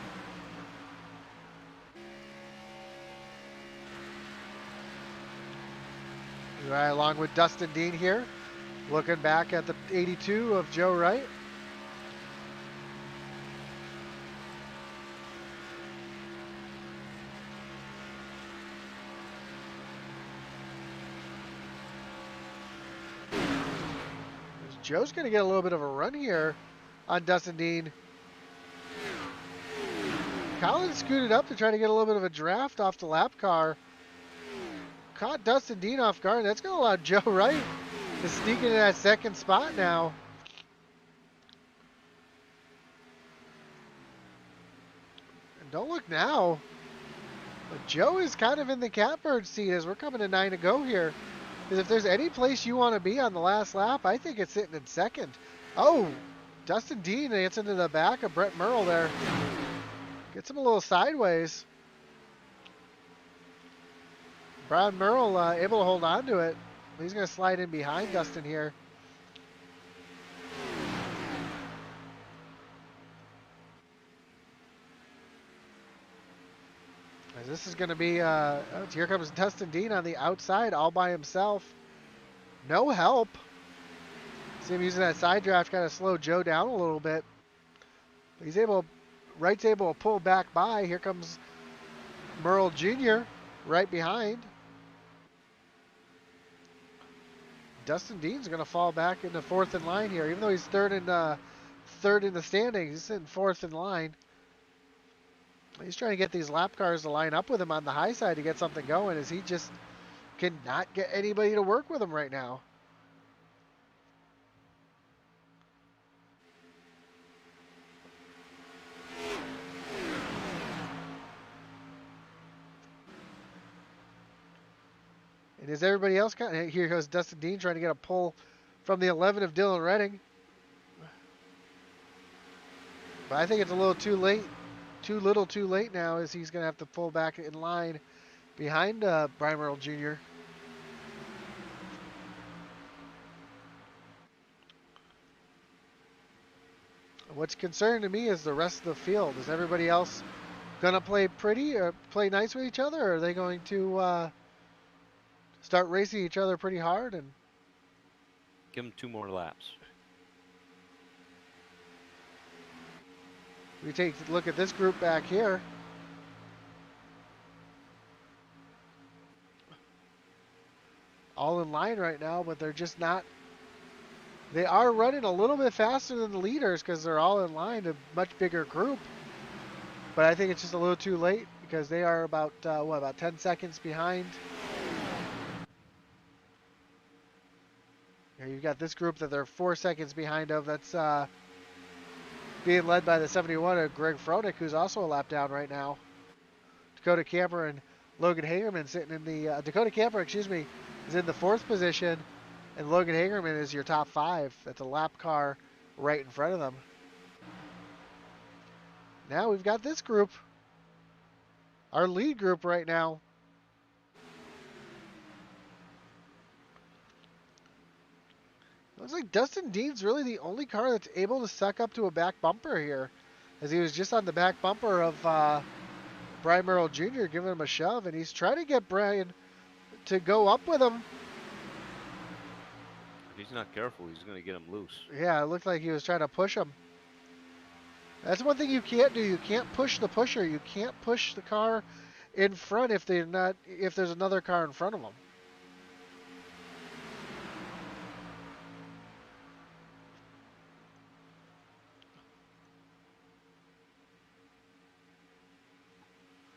C: Right along with Dustin Dean here, looking back at the 82 of Joe Wright. Joe's going to get a little bit of a run here on Dustin Dean. Collins scooted up to try to get a little bit of a draft off the lap car. Caught Dustin Dean off guard. That's going to allow Joe Wright to sneak into that second spot now. And don't look now, but Joe is kind of in the catbird seat as we're coming to 9 to go here. Because if there's any place you want to be on the last lap, I think it's sitting in second. Oh, Dustin Dean gets into the back of Brett Merle there. Gets him a little sideways. Brian Merle able to hold on to it. He's going to slide in behind Dustin here. As this is going to be, here comes Dustin Dean on the outside all by himself. No help. See him using that side draft, kind of slow Joe down a little bit. He's able, Wright's able to pull back by. Here comes Merle Jr. right behind. Dustin Dean's going to fall back into fourth in line here, even though he's third in the standings. He's in fourth in line. He's trying to get these lap cars to line up with him on the high side to get something going, as he just cannot get anybody to work with him right now. And as everybody else, here goes Dustin Dean trying to get a pull from the 11 of Dylan Redding. But I think it's a little too late. Too little too late now, as he's going to have to pull back in line behind Brian Merle Jr. What's concerning to me is the rest of the field. Is everybody else going to play pretty or play nice with each other? Or are they going to start racing each other pretty hard? And
D: give them 2 more laps.
C: We take a look at this group back here. All in line right now, but they're just not. They are running a little bit faster than the leaders because they're all in line, a much bigger group. But I think it's just a little too late because they are about, about 10 seconds behind. Here you've got this group that they're 4 seconds behind of. That's being led by the 71 of Greg Froelich, who's also a lap down right now. Dakota Camper and Logan Hagerman sitting in the Dakota Camper, excuse me, is in the 4th position, and Logan Hagerman is your top 5. That's a lap car right in front of them. Now we've got this group, our lead group right now. Looks like Dustin Dean's really the only car that's able to suck up to a back bumper here, as he was just on the back bumper of Brian Merrill Jr. giving him a shove, and he's trying to get Brian to go up with him.
D: If he's not careful, he's going to get him loose.
C: Yeah, it looked like he was trying to push him. That's one thing you can't do. You can't push the pusher. You can't push the car in front if there's another car in front of them.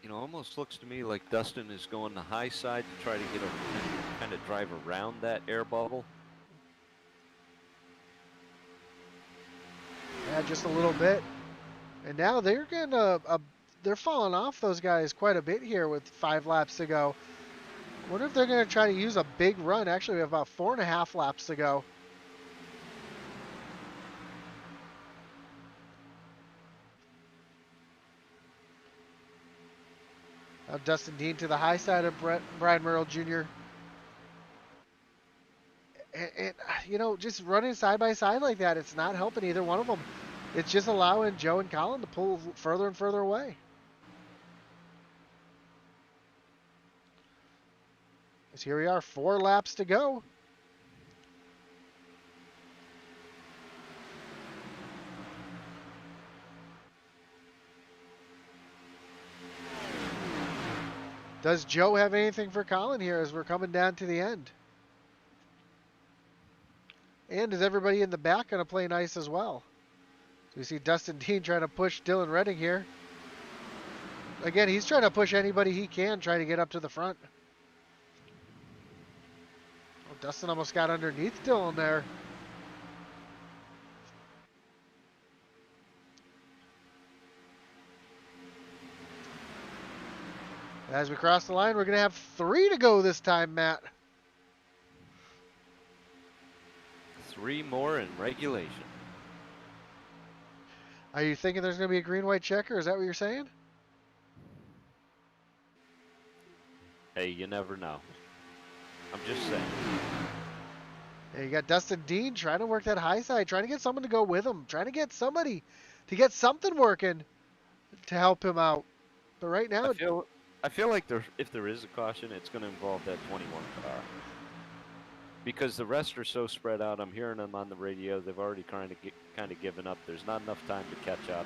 D: You know, almost looks to me like Dustin is going the high side to try to get a kind of drive around that air bubble.
C: Yeah, just a little bit. And now they're getting they're falling off those guys quite a bit here with 5 laps to go. Wonder if they're going to try to use a big run. Actually, we have about 4.5 laps to go. Now Dustin Dean to the high side of Brian Merrill Jr. And, you know, just running side by side like that, it's not helping either one of them. It's just allowing Joe and Colin to pull further and further away. So here we are, 4 laps to go. Does Joe have anything for Colin here as we're coming down to the end? And is everybody in the back going to play nice as well? So we see Dustin Dean trying to push Dylan Redding here. Again, he's trying to push anybody he can, trying to get up to the front. Oh, Dustin almost got underneath Dylan there. As we cross the line, we're going to have 3 to go this time, Matt.
D: 3 more in regulation.
C: Are you thinking there's going to be a green-white checker? Is that what you're saying?
D: Hey, you never know. I'm just saying.
C: Yeah, you got Dustin Dean trying to work that high side, trying to get someone to go with him, trying to get somebody to get something working to help him out. But right now,
D: I feel like if there is a caution, it's going to involve that 21 car. Because the rest are so spread out. I'm hearing them on the radio. They've already kind of given up. There's not enough time to catch up.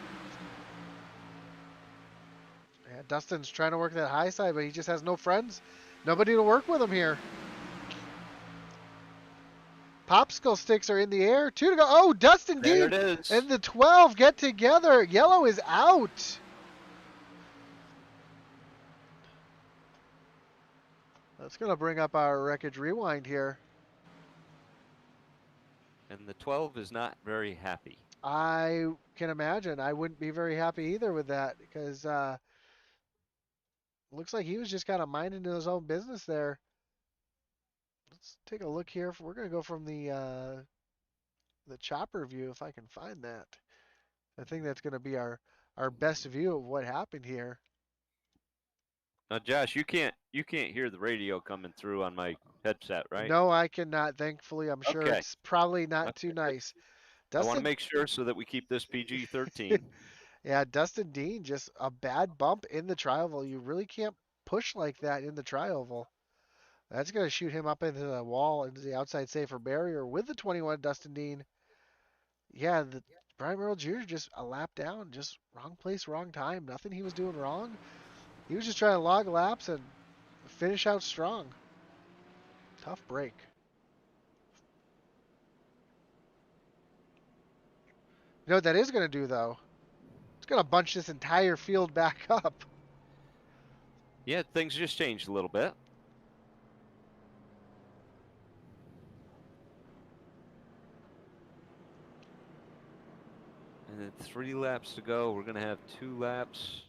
C: yeah, Dustin's trying to work that high side, but he just has no friends. Nobody to work with him here. Popsicle sticks are in the air. 2 to go. Oh, Dustin
D: There
C: Dean
D: it is.
C: and the 12 get together. Yellow is out. That's going to bring up our wreckage rewind here.
D: And the 12 is not very happy.
C: I can imagine. I wouldn't be very happy either with that because looks like he was just kind of minding his own business there. Let's take a look here. We're going to go from the chopper view if I can find that. I think that's going to be our best view of what happened here.
D: Now, Josh, you can't hear the radio coming through on my headset, right?
C: No, I cannot. Thankfully, I'm sure
D: Okay.
C: it's probably not too nice.
D: I want to make sure so that we keep this PG-13.
C: Yeah, Dustin Dean, just a bad bump in the tri-oval. You really can't push like that in the tri-oval. That's going to shoot him up into the wall, into the outside safer barrier with the 21 Dustin Dean. Yeah, Brian Merrill Jr. just a lap down, just wrong place, wrong time. Nothing he was doing wrong. He was just trying to log laps and finish out strong. Tough break. You know what that is going to do, though? It's going to bunch this entire field back up.
D: Yeah, things just changed a little bit. And then 3 laps to go. We're going to have 2 laps.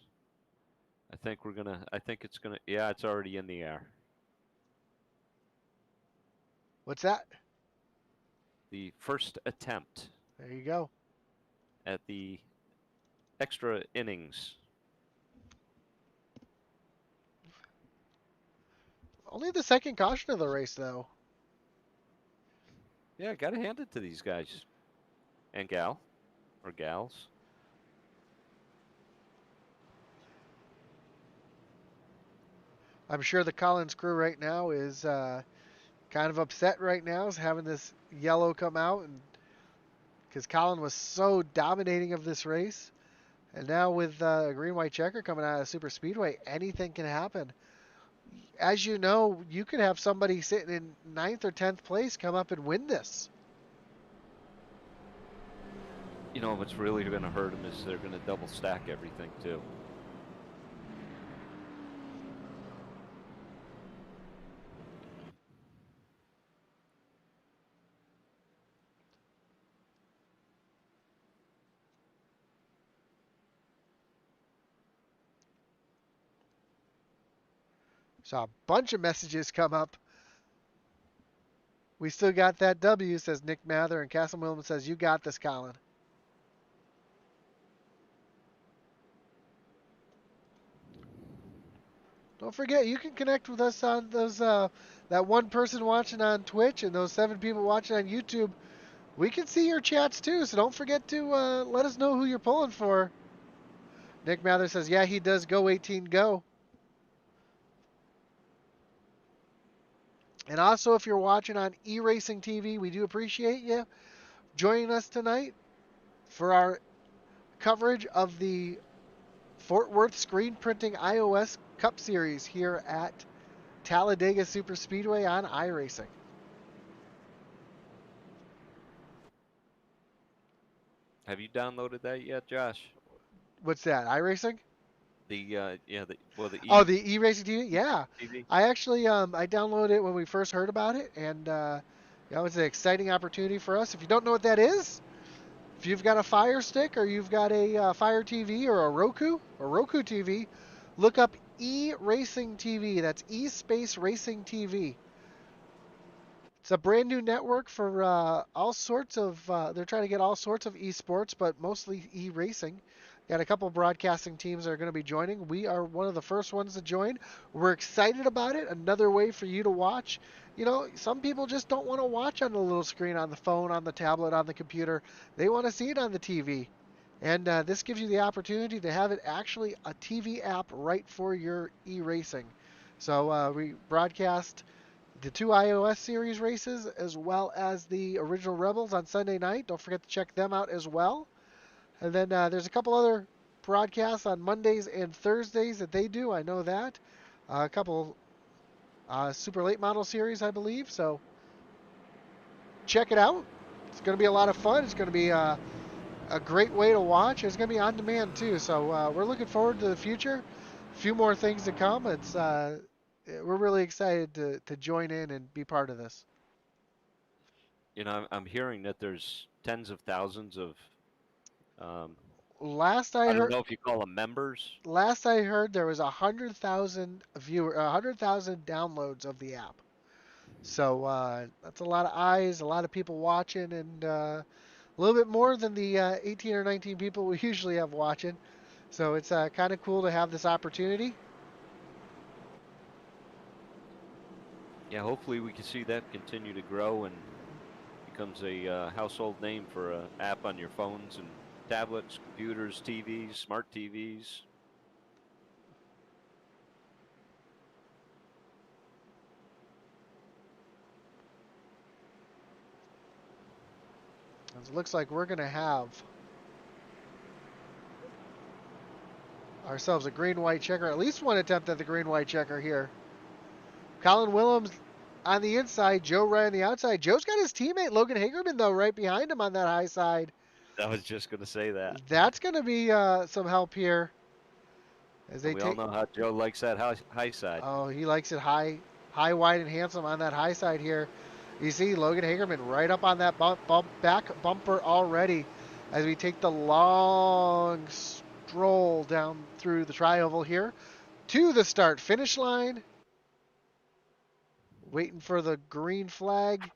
D: I I think it's gonna. Yeah, it's already in the air.
C: What's that?
D: The first attempt
C: There you go.
D: at the extra innings.
C: Only the second caution of the race, though.
D: Yeah, gotta hand it to these guys and gal or gals.
C: I'm sure the Collins crew right now is kind of upset right now, is having this yellow come out, and because Colin was so dominating of this race, and now with a green white checker coming out of super speedway, anything can happen. As you know, you could have somebody sitting in 9th or 10th place come up and win this.
D: You know what's really going to hurt them is they're going to double stack everything too.
C: Saw a bunch of messages come up. We still got that W, says Nick Mather, and Castle Williams says, you got this, Colin. Don't forget, you can connect with us on those that one person watching on Twitch and those 7 people watching on YouTube. We can see your chats too, so don't forget to let us know who you're pulling for. Nick Mather says, yeah, he does go 18 go. And also, if you're watching on eRacing TV, we do appreciate you joining us tonight for our coverage of the Fort Worth Screen Printing iOS Cup Series here at Talladega Super Speedway on iRacing.
D: Have you downloaded that yet, Josh?
C: What's that, iRacing?
D: The
C: The eRacing TV? Yeah.
D: TV?
C: I actually I downloaded it when we first heard about it, and that was an exciting opportunity for us. If you don't know what that is, if you've got a Fire Stick or you've got a Fire TV or a Roku TV, look up eRacing TV. That's E space Racing TV. It's a brand new network for all sorts of. They're trying to get all sorts of esports, but mostly e-racing. Got a couple broadcasting teams that are going to be joining. We are one of the first ones to join. We're excited about it. Another way for you to watch. You know, some people just don't want to watch on the little screen on the phone, on the tablet, on the computer. They want to see it on the TV. And this gives you the opportunity to have it actually a TV app right for your e-racing. So we broadcast the 2 iOS series races as well as the original Rebels on Sunday night. Don't forget to check them out as well. And then there's a couple other broadcasts on Mondays and Thursdays that they do. I know that. A couple super late model series, I believe. So check it out. It's going to be a lot of fun. It's going to be a great way to watch. It's going to be on demand too. So we're looking forward to the future. A few more things to come. We're really excited to join in and be part of this.
D: You know, I'm hearing that there's tens of thousands of.
C: Last I
D: I
C: heard,
D: don't know if you call them members.
C: last I heard, there was 100,000 downloads of the app. So that's a lot of eyes, a lot of people watching, and a little bit more than the 18 or 19 people we usually have watching. So it's kind of cool to have this opportunity.
D: Yeah, hopefully we can see that continue to grow and becomes a household name for an app on your phones and tablets, computers, TVs, smart TVs.
C: It looks like we're going to have ourselves a green-white checker, at least one attempt at the green-white checker here. Colin Willems on the inside, Joe Ray on the outside. Joe's got his teammate Logan Hagerman, though, right behind him on that high side.
D: I was just going to say that.
C: That's going to be some help here. As they
D: we all know how Joe likes that high side.
C: Oh, he likes it high, wide, and handsome on that high side here. You see Logan Hagerman right up on that back bumper already as we take the long stroll down through the tri-oval here. to the start finish line. Waiting for the green flag.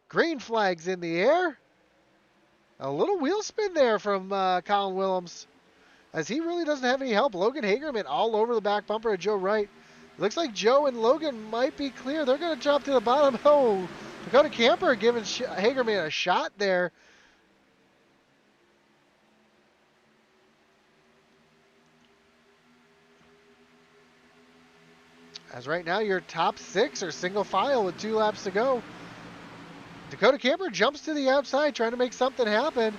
C: Green flag's in the air. A little wheel spin there from Colin Willems, as he really doesn't have any help. Logan Hagerman all over the back bumper of Joe Wright. Looks like Joe and Logan might be clear. They're going to drop to the bottom. Oh, Dakota Camper giving Hagerman a shot there. As right now, your top 6 are single file with 2 laps to go. Dakota Camper jumps to the outside, trying to make something happen.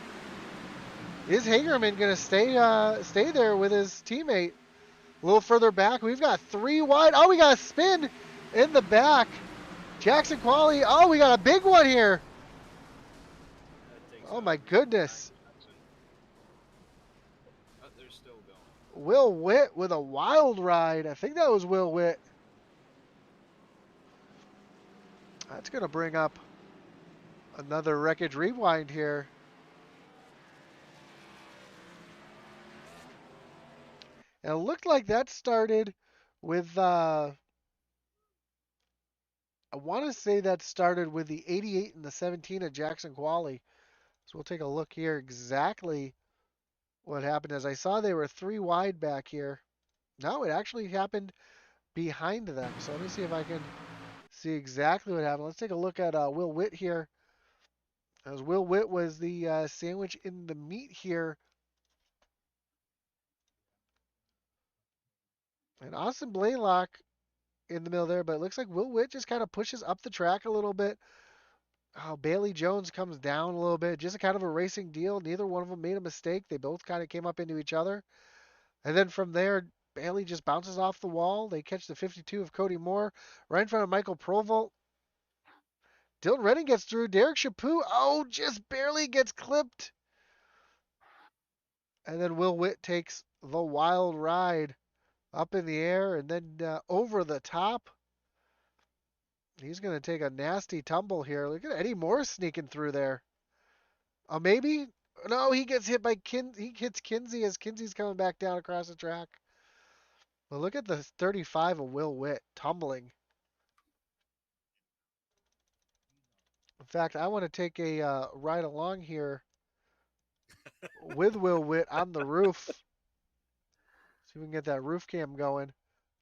C: Is Hagerman going to stay there with his teammate? A little further back, we've got 3 wide. Oh, we got a spin in the back. Jackson Qualley. Oh, we got a big one here. Oh, my goodness. Will Witt with a wild ride. I think that was Will Witt. That's going to bring up another wreckage rewind here. And it looked like that started with, I want to say that started with the 88 and the 17 of Jackson Qualley. So we'll take a look here exactly what happened. As I saw they were 3 wide back here. No, it actually happened behind them. So let me see if I can see exactly what happened. Let's take a look at Will Witt here. As Will Witt was the sandwich in the meat here. And Austin Blaylock in the middle there, but it looks like Will Witt just kind of pushes up the track a little bit. Oh, Bailey Jones comes down a little bit. Just a kind of a racing deal. Neither one of them made a mistake. They both kind of came up into each other. And then from there, Bailey just bounces off the wall. They catch the 52 of Cody Moore right in front of Michael Provolt. Dylan Redding gets through. Derek Chaput, oh, just barely gets clipped. And then Will Witt takes the wild ride up in the air and then over the top. He's going to take a nasty tumble here. Look at Eddie Morris sneaking through there. Oh, maybe? No, he gets hit by he hits Kinsey as Kinsey's coming back down across the track. But look at the 35 of Will Witt tumbling. In fact, I want to take a ride along here with Will Witt on the roof. See if we can get that roof cam going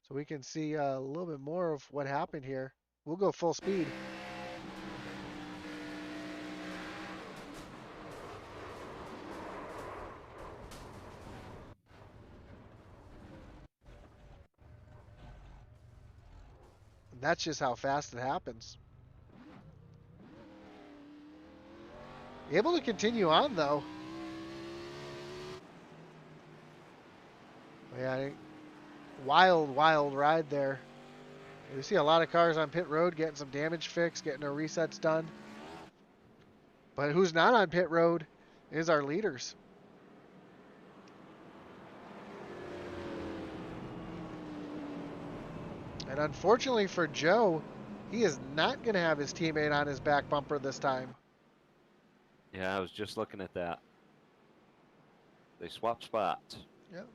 C: so we can see a little bit more of what happened here. We'll go full speed. And that's just how fast it happens. Able to continue on though. Yeah, wild ride there. We see a lot of cars on pit road getting some damage fixed, getting their resets done. But who's not on pit road is our leaders. And unfortunately for Joe, he is not going to have his teammate on his back bumper this time.
D: Yeah, I was just looking at that. They swap spots.
C: Yep.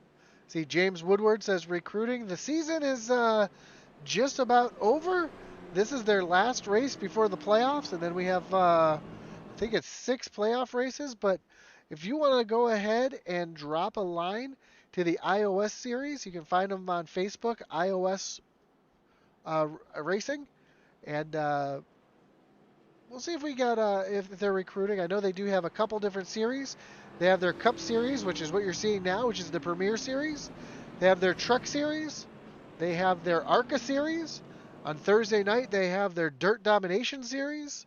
C: See, James Woodward says recruiting. The season is just about over. This is their last race before the playoffs, and then we have, I think it's 6 playoff races. But if you want to go ahead and drop a line to the iOS series, you can find them on Facebook, iOS Racing, and we'll see if we got if they're recruiting. I know they do have a couple different series. They have their Cup Series, which is what you're seeing now, which is the Premier Series. They have their Truck Series. They have their ARCA Series. On Thursday night, they have their Dirt Domination Series.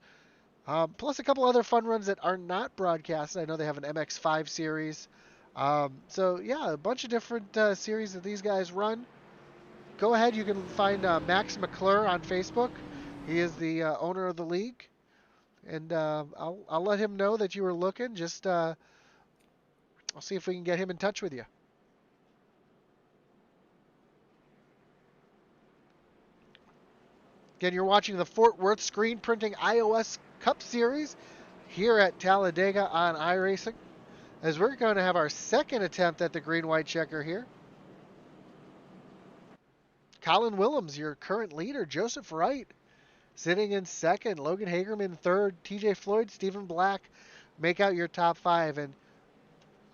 C: Plus a couple other fun runs that are not broadcast. I know they have an MX5 Series. So, yeah, a bunch of different series that these guys run. Go ahead. You can find Max McClure on Facebook. He is the owner of the league. And I'll let him know that you were looking. Just I'll see if we can get him in touch with you. Again, you're watching the Fort Worth Screen Printing iOS Cup Series here at Talladega on iRacing. As we're going to have our second attempt at the green-white checker here. Colin Willems, your current leader. Joseph Wright sitting in second. Logan Hagerman third. TJ Floyd, Stephen Black make out your top 5. And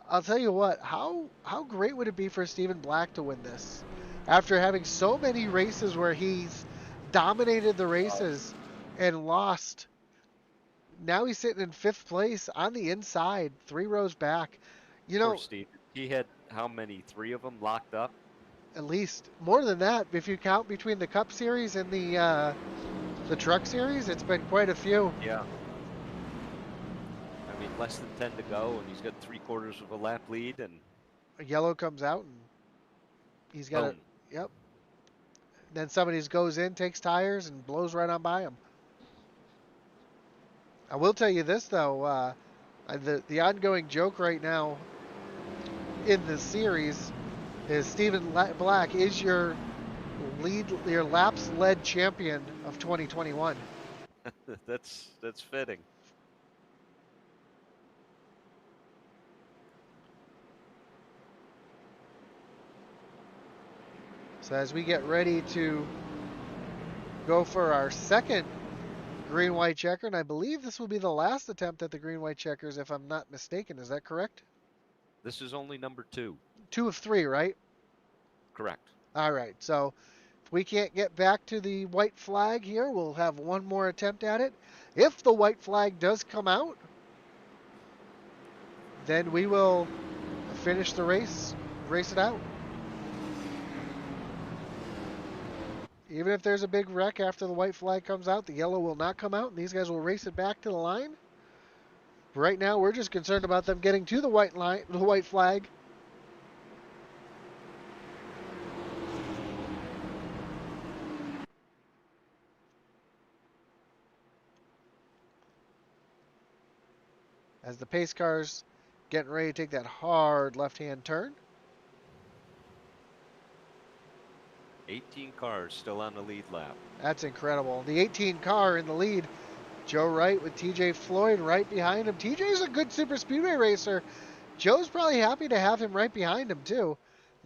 C: I'll tell you what, how great would it be for Stephen Black to win this? After having so many races where he's dominated the races and lost, now he's sitting in 5th place on the inside, 3 rows back. You
D: Poor
C: know,
D: Steve. He had how many? 3 of them locked up?
C: at least more than that, if you count between the Cup Series and the Truck Series, it's been quite a few.
D: Yeah. I mean, less than 10 to go, and he's got 3/4 of a lap lead, and
C: A yellow comes out, and he's got
D: boom.
C: yep. Then somebody goes in, takes tires, and blows right on by him. I will tell you this though, the ongoing joke right now in the series is Stephen Black is your laps led champion of 2021.
D: That's fitting.
C: So as we get ready to go for our second green-white checker, and I believe this will be the last attempt at the green-white checkers, if I'm not mistaken. Is that correct?
D: This is only number 2.
C: 2 of 3, right?
D: Correct.
C: All right. So if we can't get back to the white flag here, we'll have one more attempt at it. If the white flag does come out, then we will finish the race it out. Even if there's a big wreck after the white flag comes out, the yellow will not come out, and these guys will race it back to the line. Right now, we're just concerned about them getting to the white flag. As the pace cars getting ready to take that hard left-hand turn.
D: 18 cars still on the lead lap.
C: That's incredible. The 18 car in the lead. Joe Wright with TJ Floyd right behind him. TJ's a good super speedway racer. Joe's probably happy to have him right behind him too.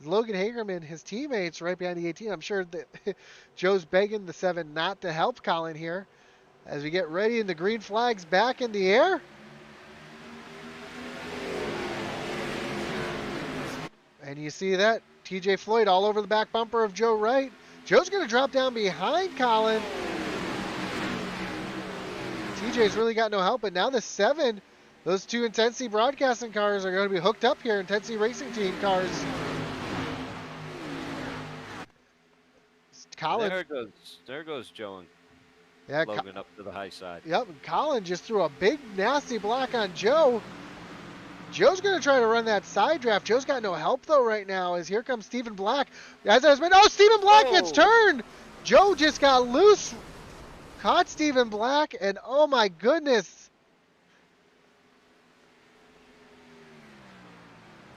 C: Logan Hagerman, his teammates, right behind the 18. I'm sure that Joe's begging the 7 not to help Colin here. As we get ready and the green flag's back in the air. And you see that TJ Floyd all over the back bumper of Joe Wright. Joe's going to drop down behind Colin. TJ's really got no help, but now the 7, those 2 Intensity Broadcasting cars are going to be hooked up here, Intensity Racing Team cars. Colin.
D: There goes Joe and
C: Yeah,
D: Logan up to the high side.
C: Yep, and Colin just threw a big nasty block on Joe. Joe's going to try to run that side draft. Joe's got no help, though, right now, as here comes Stephen Black. As I was oh, Stephen Black gets turned! Joe just got loose, caught Stephen Black, and oh my goodness.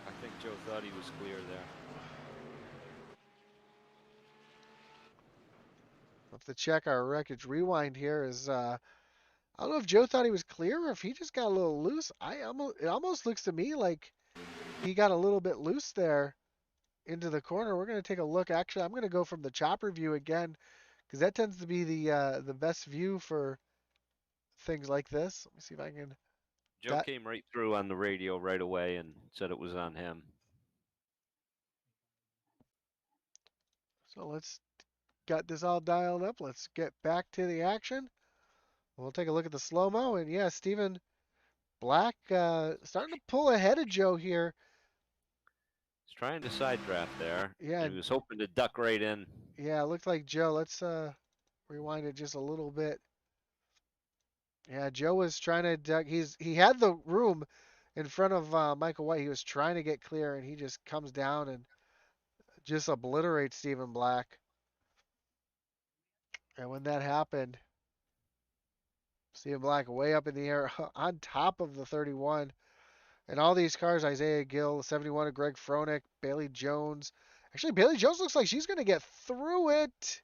D: I think Joe thought he was clear there.
C: Let's have to check our wreckage rewind here. I don't know if Joe thought he was clear or if he just got a little loose. It almost looks to me like he got a little bit loose there into the corner. We're going to take a look. Actually, I'm going to go from the chopper view again because that tends to be the best view for things like this. Let me see if I can.
D: Joe came right through on the radio right away and said it was on him.
C: So let's got this all dialed up. Let's get back to the action. We'll take a look at the slow-mo, and yeah, Stephen Black starting to pull ahead of Joe here.
D: He's trying to side draft there.
C: Yeah.
D: He was hoping to duck right in.
C: Yeah, it looked like Joe. Let's rewind it just a little bit. Yeah, Joe was trying to duck. He had the room in front of Michael White. He was trying to get clear, and he just comes down and just obliterates Stephen Black. And when that happened, Stephen Black way up in the air on top of the 31. And all these cars, Isaiah Gill, 71 of Greg Froelich, Bailey Jones. Actually, Bailey Jones looks like she's going to get through it.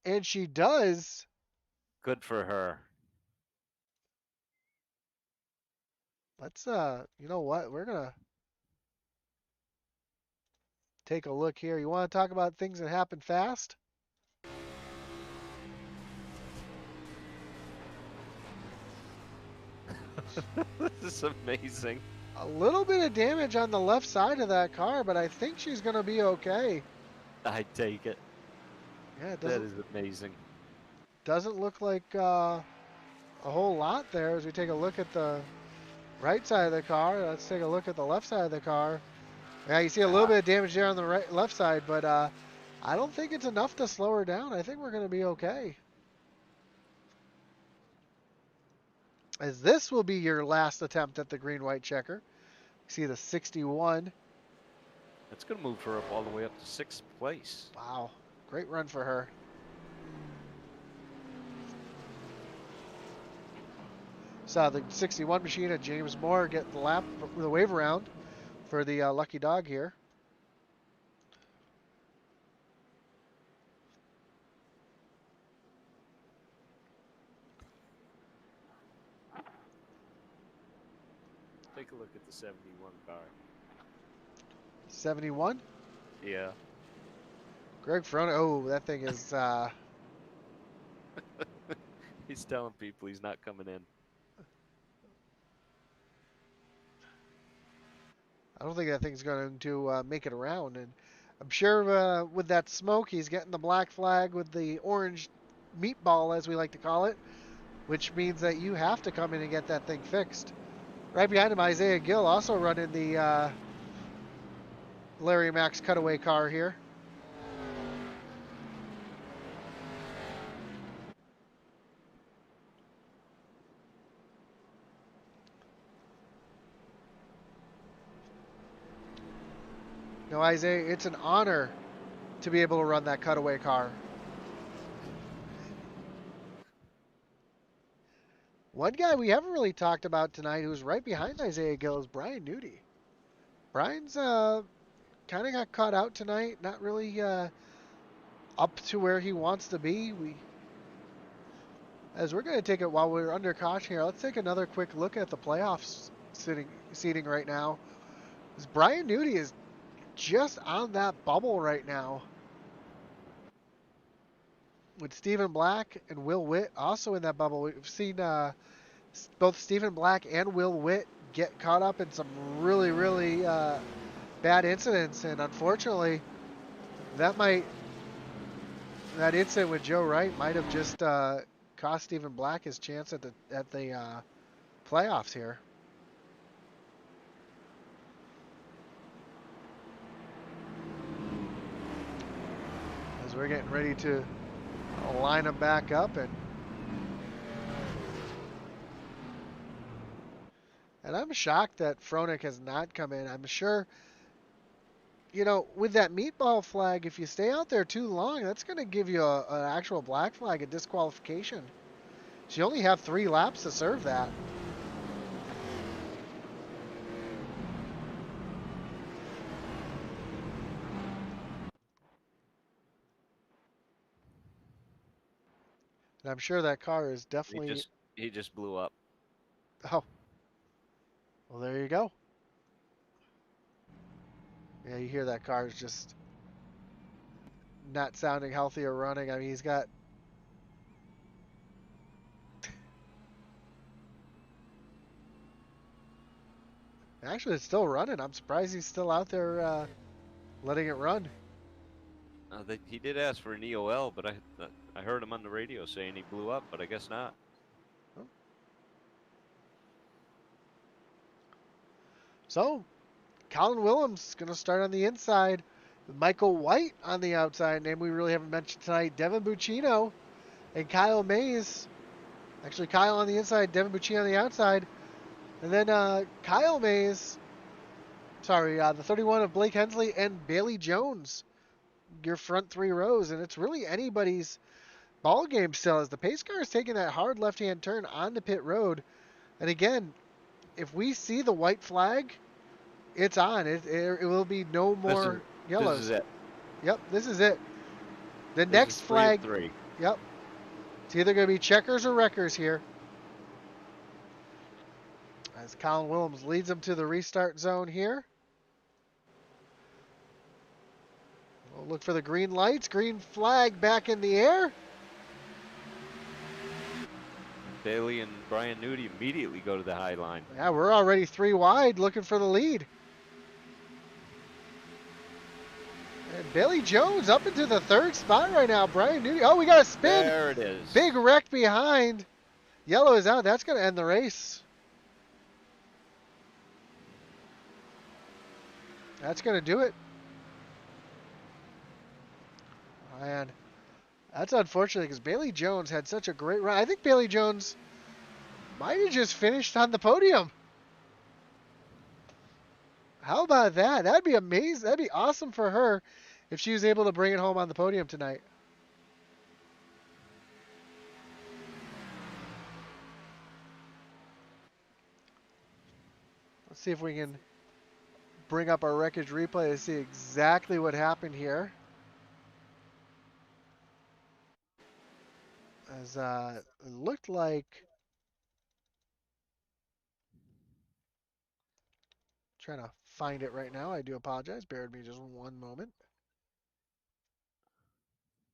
C: And she does.
D: Good for her.
C: Let's, you know what? We're going to take a look here. You want to talk about things that happen fast?
D: This is amazing.
C: A little bit of damage on the left side of that car, but I think she's going to be okay.
D: I take it.
C: Yeah, it
D: That is amazing.
C: doesn't look like a whole lot there as we take a look at the right side of the car. Let's take a look at the left side of the car. Yeah, you see a little bit of damage there on the left side, but I don't think it's enough to slow her down. I think we're going to be okay. As this will be your last attempt at the green-white checker. You see the 61.
D: That's going to move her up all the way up to 6th place.
C: Wow, great run for her. Saw the 61 machine at James Moore get the lap, the wave around for the lucky dog here.
D: Take a look at the 71 car.
C: 71.
D: Yeah.
C: Greg Frona. Oh, that thing is.
D: He's telling people he's not coming in.
C: I don't think that thing's going to make it around, and I'm sure with that smoke, he's getting the black flag with the orange meatball, as we like to call it, which means that you have to come in and get that thing fixed. Right behind him, Isaiah Gill also running the Larry Max cutaway car here. No, Isaiah, it's an honor to be able to run that cutaway car. One guy we haven't really talked about tonight who's right behind Isaiah Gill is Brian Nudie. Brian's kind of got caught out tonight, not really up to where he wants to be. As we're going to take it while we're under caution here, let's take another quick look at the playoffs seating right now. As Brian Nudie is just on that bubble right now, with Stephen Black and Will Witt also in that bubble. We've seen both Stephen Black and Will Witt get caught up in some really, really bad incidents, and unfortunately, that incident with Joe Wright might have just cost Stephen Black his chance at the playoffs here. As we're getting ready to line them back up, and I'm shocked that Fronek has not come in. I'm sure, you know, with that meatball flag, if you stay out there too long, that's going to give you an actual black flag, a disqualification. So you only have 3 laps to serve that. And I'm sure that car is definitely...
D: He just blew up.
C: Oh. Well, there you go. Yeah, you hear that car is just not sounding healthy or running. I mean, he's got... Actually, it's still running. I'm surprised he's still out there letting it run.
D: He did ask for an EOL, but I heard him on the radio saying he blew up, but I guess not.
C: Oh. So, Colin Willems is going to start on the inside. Michael White on the outside. Name we really haven't mentioned tonight. Devin Buccino and Kyle Mays. Actually, Kyle on the inside, Devin Buccino on the outside. And then Kyle Mays, the 31 of Blake Hensley and Bailey Jones, your front 3 rows. And it's really anybody's ball game still, as the pace car is taking that hard left-hand turn onto pit road. And again, if we see the white flag, it's on. It will be no more yellows.
D: This is it.
C: Yep, this is it. The next flag.
D: 3.
C: Yep. It's either going to be checkers or wreckers here. As Colin Willems leads them to the restart zone here. Look for the green lights. Green flag back in the air.
D: Bailey and Brian Nudie immediately go to the high line.
C: Yeah, we're already 3 wide looking for the lead. And Bailey Jones up into the 3rd spot right now. Brian Nudie. Oh, we got a spin.
D: There it is.
C: Big wreck behind. Yellow is out. That's going to end the race. That's going to do it. Man, that's unfortunate because Bailey Jones had such a great run. I think Bailey Jones might have just finished on the podium. How about that? That'd be amazing. That'd be awesome for her if she was able to bring it home on the podium tonight. Let's see if we can bring up our wreckage replay to see exactly what happened here. As it looked like, trying to find it right now. I do apologize. Bear with me just one moment.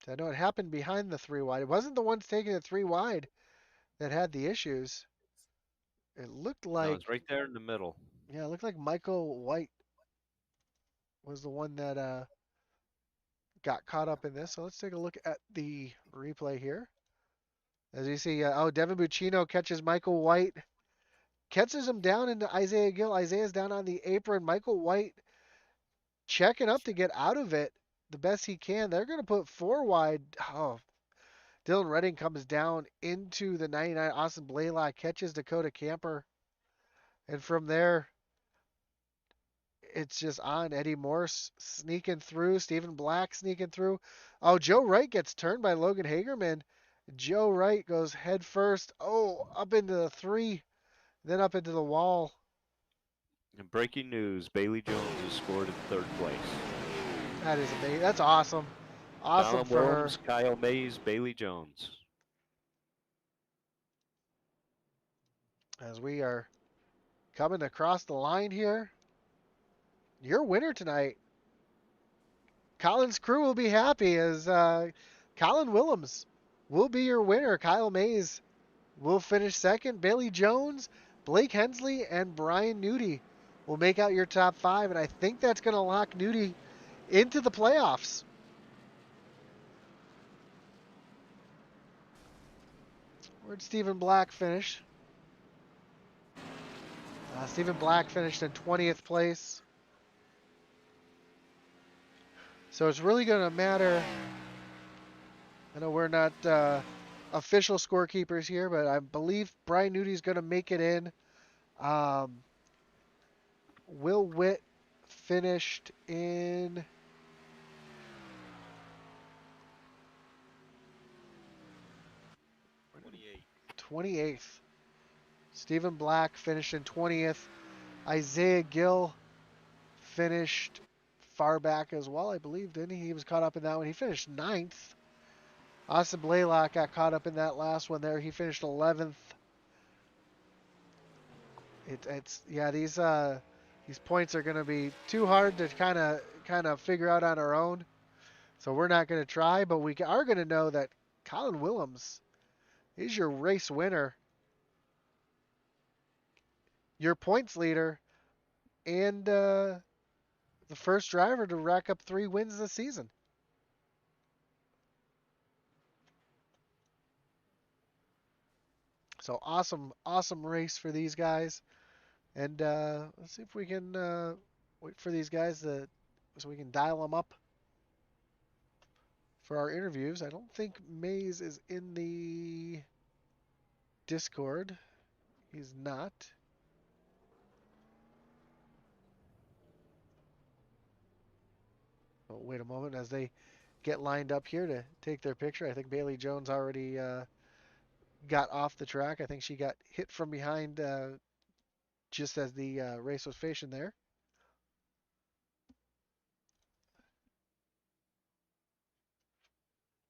C: I know it happened behind the 3 wide. It wasn't the ones taking it 3 wide that had the issues. It looked
D: No,
C: like,
D: it's right there in the middle.
C: yeah, it looked like Michael White was the one that got caught up in this. So let's take a look at the replay here. As you see, Devin Buccino catches Michael White, catches him down into Isaiah Gill. Isaiah's down on the apron. Michael White checking up to get out of it the best he can. They're going to put 4 wide. Oh, Dylan Redding comes down into the 99. Austin Blaylock catches Dakota Camper. And from there, it's just on. Eddie Morse sneaking through. Stephen Black sneaking through. Oh, Joe Wright gets turned by Logan Hagerman. Joe Wright goes head first. Oh, up into the 3, then up into the wall.
D: And breaking news, Bailey Jones has scored in 3rd place.
C: That is amazing. That's awesome. Awesome
D: Colin
C: for
D: Williams,
C: her.
D: Kyle Mays, Bailey Jones.
C: As we are coming across the line here. Your winner tonight. Colin's crew will be happy as Colin Willems will be your winner. Kyle Mays will finish 2nd. Bailey Jones, Blake Hensley, and Brian Nudie will make out your top 5. And I think that's going to lock Nudie into the playoffs. Where'd Stephen Black finish? Stephen Black finished in 20th place. So it's really going to matter. I know we're not official scorekeepers here, but I believe Brian Nudie's going to make it in. Will Witt finished in 28th. Stephen Black finished in 20th. Isaiah Gill finished far back as well, I believe, didn't he? He was caught up in that one. He finished 9th. Austin Blaylock got caught up in that last one there. He finished 11th. It's yeah, these points are going to be too hard to kind of figure out on our own. So we're not going to try, but we are going to know that Colin Willems is your race winner, your points leader, and the first driver to rack up 3 wins this season. So awesome race for these guys. And let's see if we can wait for these guys so we can dial them up for our interviews. I don't think Mays is in the Discord. He's not. Oh, wait a moment as they get lined up here to take their picture. I think Bailey Jones already got off the track. I think she got hit from behind just as the race was finishing there.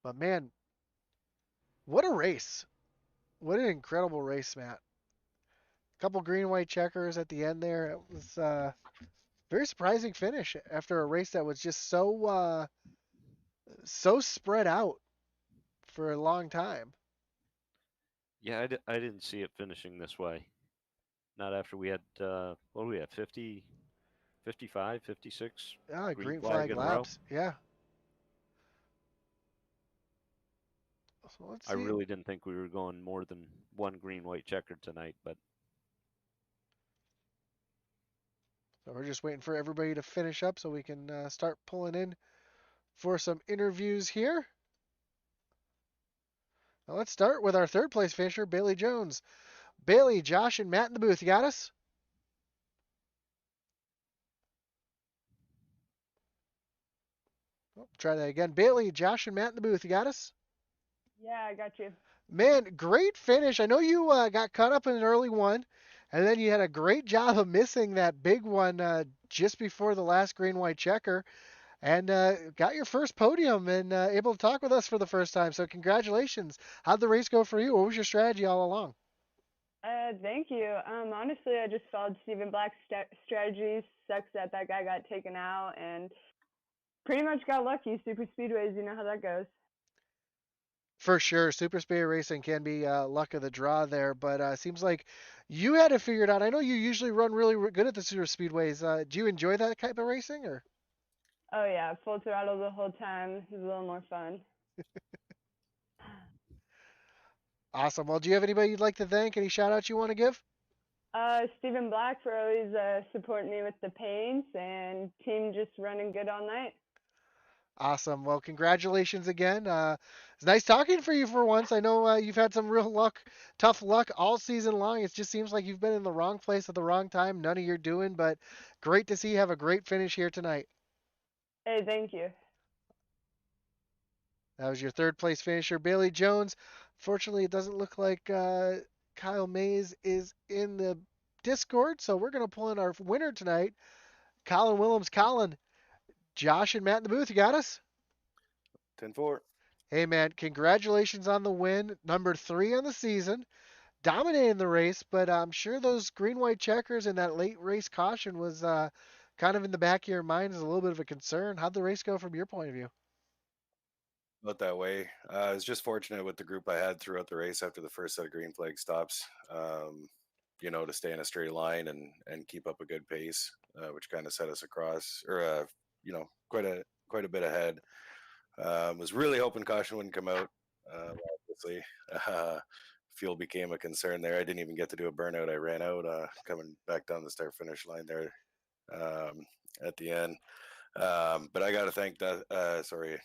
C: But man, what a race. What an incredible race, Matt. A couple green-white checkers at the end there. It was very surprising finish after a race that was just so So spread out for a long time.
D: Yeah, I didn't see it finishing this way. Not after we had, what do we have, 50, 55, 56
C: Ah,
D: green
C: green
D: flag
C: flag
D: in a row?
C: laps. Yeah. So let's
D: I
C: see.
D: really didn't think we were going more than one green white checker tonight, but
C: So we're just waiting for everybody to finish up so we can start pulling in for some interviews here. Now let's start with our third place finisher, Bailey Jones. Bailey, Josh, and Matt in the booth. You got us? Oh, try that again. Bailey, Josh, and Matt in the booth. You got us?
E: Yeah, I got you.
C: Man, great finish. I know you got caught up in an early one, and then you had a great job of missing that big one just before the last green white checker, and got your first podium and able to talk with us for the first time. So congratulations. How'd the race go for you? What was your strategy all along?
E: Thank you. Honestly, I just followed Stephen Black's strategies. Sucks that that guy got taken out, and pretty much got lucky. Super speedways, you know how that goes.
C: For sure, super speed racing can be luck of the draw there, but seems like you had it figured out. I know you usually run really good at the super speedways. Do you enjoy that type of racing, or?
E: Oh yeah, full throttle the whole time. It was a little more fun.
C: Awesome. Well, do you have anybody you'd like to thank? Any shout outs you want to give?
E: Stephen Black for always supporting me with the paints, and team just running good all night.
C: Awesome. Well, congratulations again. It's nice talking for you for once. I know you've had some real luck, tough luck all season long. It just seems like you've been in the wrong place at the wrong time. None of your doing, but great to see you have a great finish here tonight.
E: Hey, thank you.
C: That was your third place finisher, Bailey Jones. Fortunately, it doesn't look like Kyle Mays is in the Discord, so we're going to pull in our winner tonight, Colin Willems. Colin, Josh, and Matt in the booth. You got us?
F: 10-4.
C: Hey, man, congratulations on the win. Number 3 on the season. Dominating the race, but I'm sure those green white checkers and that late race caution was kind of in the back of your mind as a little bit of a concern. How'd the race go from your point of view?
F: Not that way. I was just fortunate with the group I had throughout the race after the first set of green flag stops, to stay in a straight line and keep up a good pace, which kind of set us across, or quite a bit ahead. Was really hoping caution wouldn't come out. Obviously, uh, fuel became a concern there. I didn't even get to do a burnout. I ran out coming back down the start finish line there at the end. But I got to thank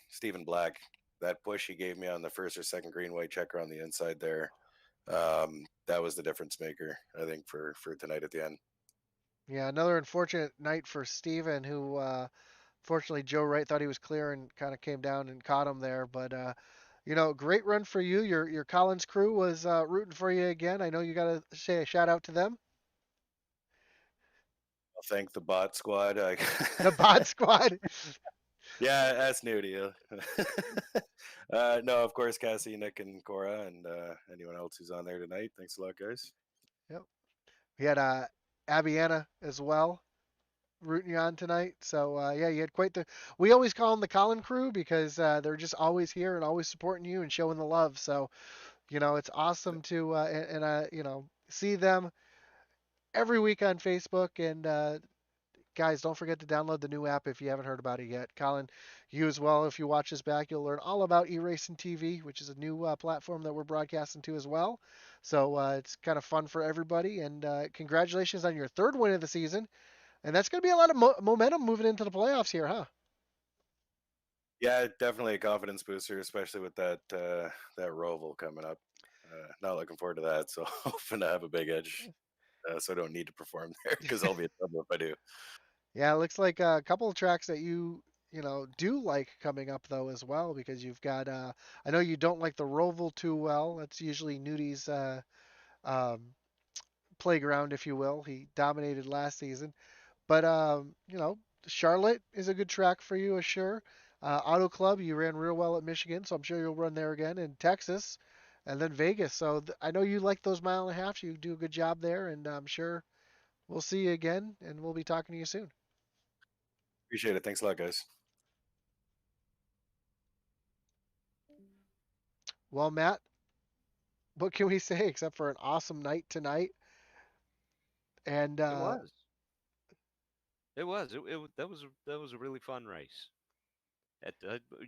F: Stephen Black. That push he gave me on the first or second green white checker on the inside there, that was the difference maker, I think, for tonight at the end.
C: Yeah, another unfortunate night for Steven, who fortunately Joe Wright thought he was clear and kind of came down and caught him there. But great run for you. Your Collins crew was rooting for you again. I know you got to say a shout out to them.
F: I'll thank the bot squad.
C: The bot squad.
F: Yeah, that's new to you. No, of course, Cassie, Nick, and Cora, and anyone else who's on there tonight. Thanks a lot, guys.
C: Yep. We had Abiana as well rooting you on tonight. So yeah, you had quite the. We always call them the Colin crew because they're just always here and always supporting you and showing the love. So it's awesome to see them every week on Facebook. And guys, don't forget to download the new app if you haven't heard about it yet. Colin, you as well. If you watch this back, you'll learn all about eRacing TV, which is a new platform that we're broadcasting to as well. So it's kind of fun for everybody. And congratulations on your third win of the season. And that's going to be a lot of momentum moving into the playoffs here, huh?
F: Yeah, definitely a confidence booster, especially with that Roval coming up. Not looking forward to that. So hoping to have a big edge, so I don't need to perform there because I'll be in trouble if I do.
C: Yeah, it looks like a couple of tracks that you do like coming up though as well because you've got I know you don't like the Roval too well. That's usually Nudi's um, playground, if you will. He dominated last season. But Charlotte is a good track for you, sure. Auto Club, you ran real well at Michigan, so I'm sure you'll run there again. In Texas, and then Vegas. So I know you like those mile and a half. You do a good job there, and I'm sure we'll see you again, and we'll be talking to you soon.
F: Appreciate it. Thanks a lot, guys.
C: Well, Matt, what can we say except for an awesome night tonight? And
D: It was. It was. That was a really fun race.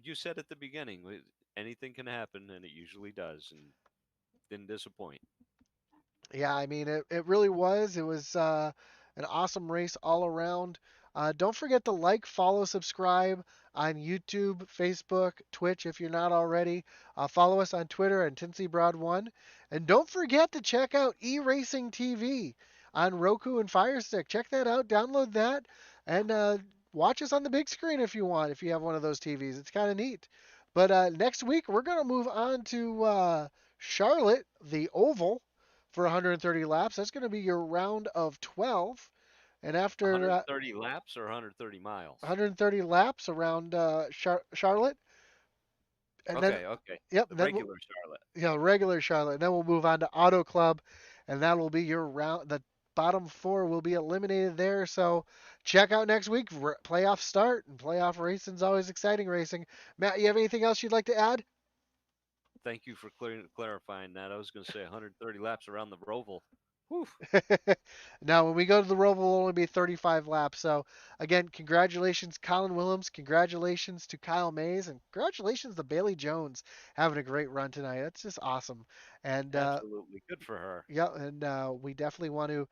D: You said at the beginning, anything can happen, and it usually does, and didn't disappoint.
C: yeah, I mean, it really was. It was an awesome race all around. Don't forget to like, follow, subscribe on YouTube, Facebook, Twitch if you're not already. Follow us on Twitter at TincyBroad1. And don't forget to check out eRacing TV on Roku and Fire Stick. Check that out, download that, and watch us on the big screen if you want, if you have one of those TVs. It's kind of neat. But next week, we're going to move on to Charlotte, the Oval for 130 laps. That's going to be your round of 12. And after
D: 130 laps or 130 miles?
C: 130 laps around Charlotte, and then
D: Okay, okay.
C: yep,
D: The
C: then
D: regular Charlotte.
C: regular Charlotte. And then we'll move on to Auto Club, and that will be your round. The bottom four will be eliminated there. So check out next week. Playoff start, and playoff racing is always exciting racing. Matt, you have anything else you'd like to add?
D: Thank you for clarifying that. I was going to say 130 laps around the Roval. Whew.
C: Now, when we go to the Roval, will only be 35 laps. So, again, congratulations, Colin Willems. Congratulations to Kyle Mays. And congratulations to Bailey Jones having a great run tonight. That's just awesome. And,
D: Absolutely. Good for her.
C: yeah, and we definitely want to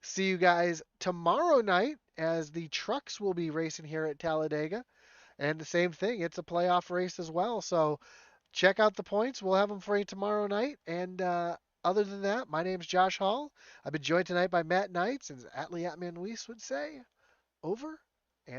C: see you guys tomorrow night as the trucks will be racing here at Talladega. And the same thing, it's a playoff race as well. So, check out the points. We'll have them for you tomorrow night. And other than that, my name's Josh Hall. I've been joined tonight by Matt Knights, and as Atlee Atman Weiss would say, over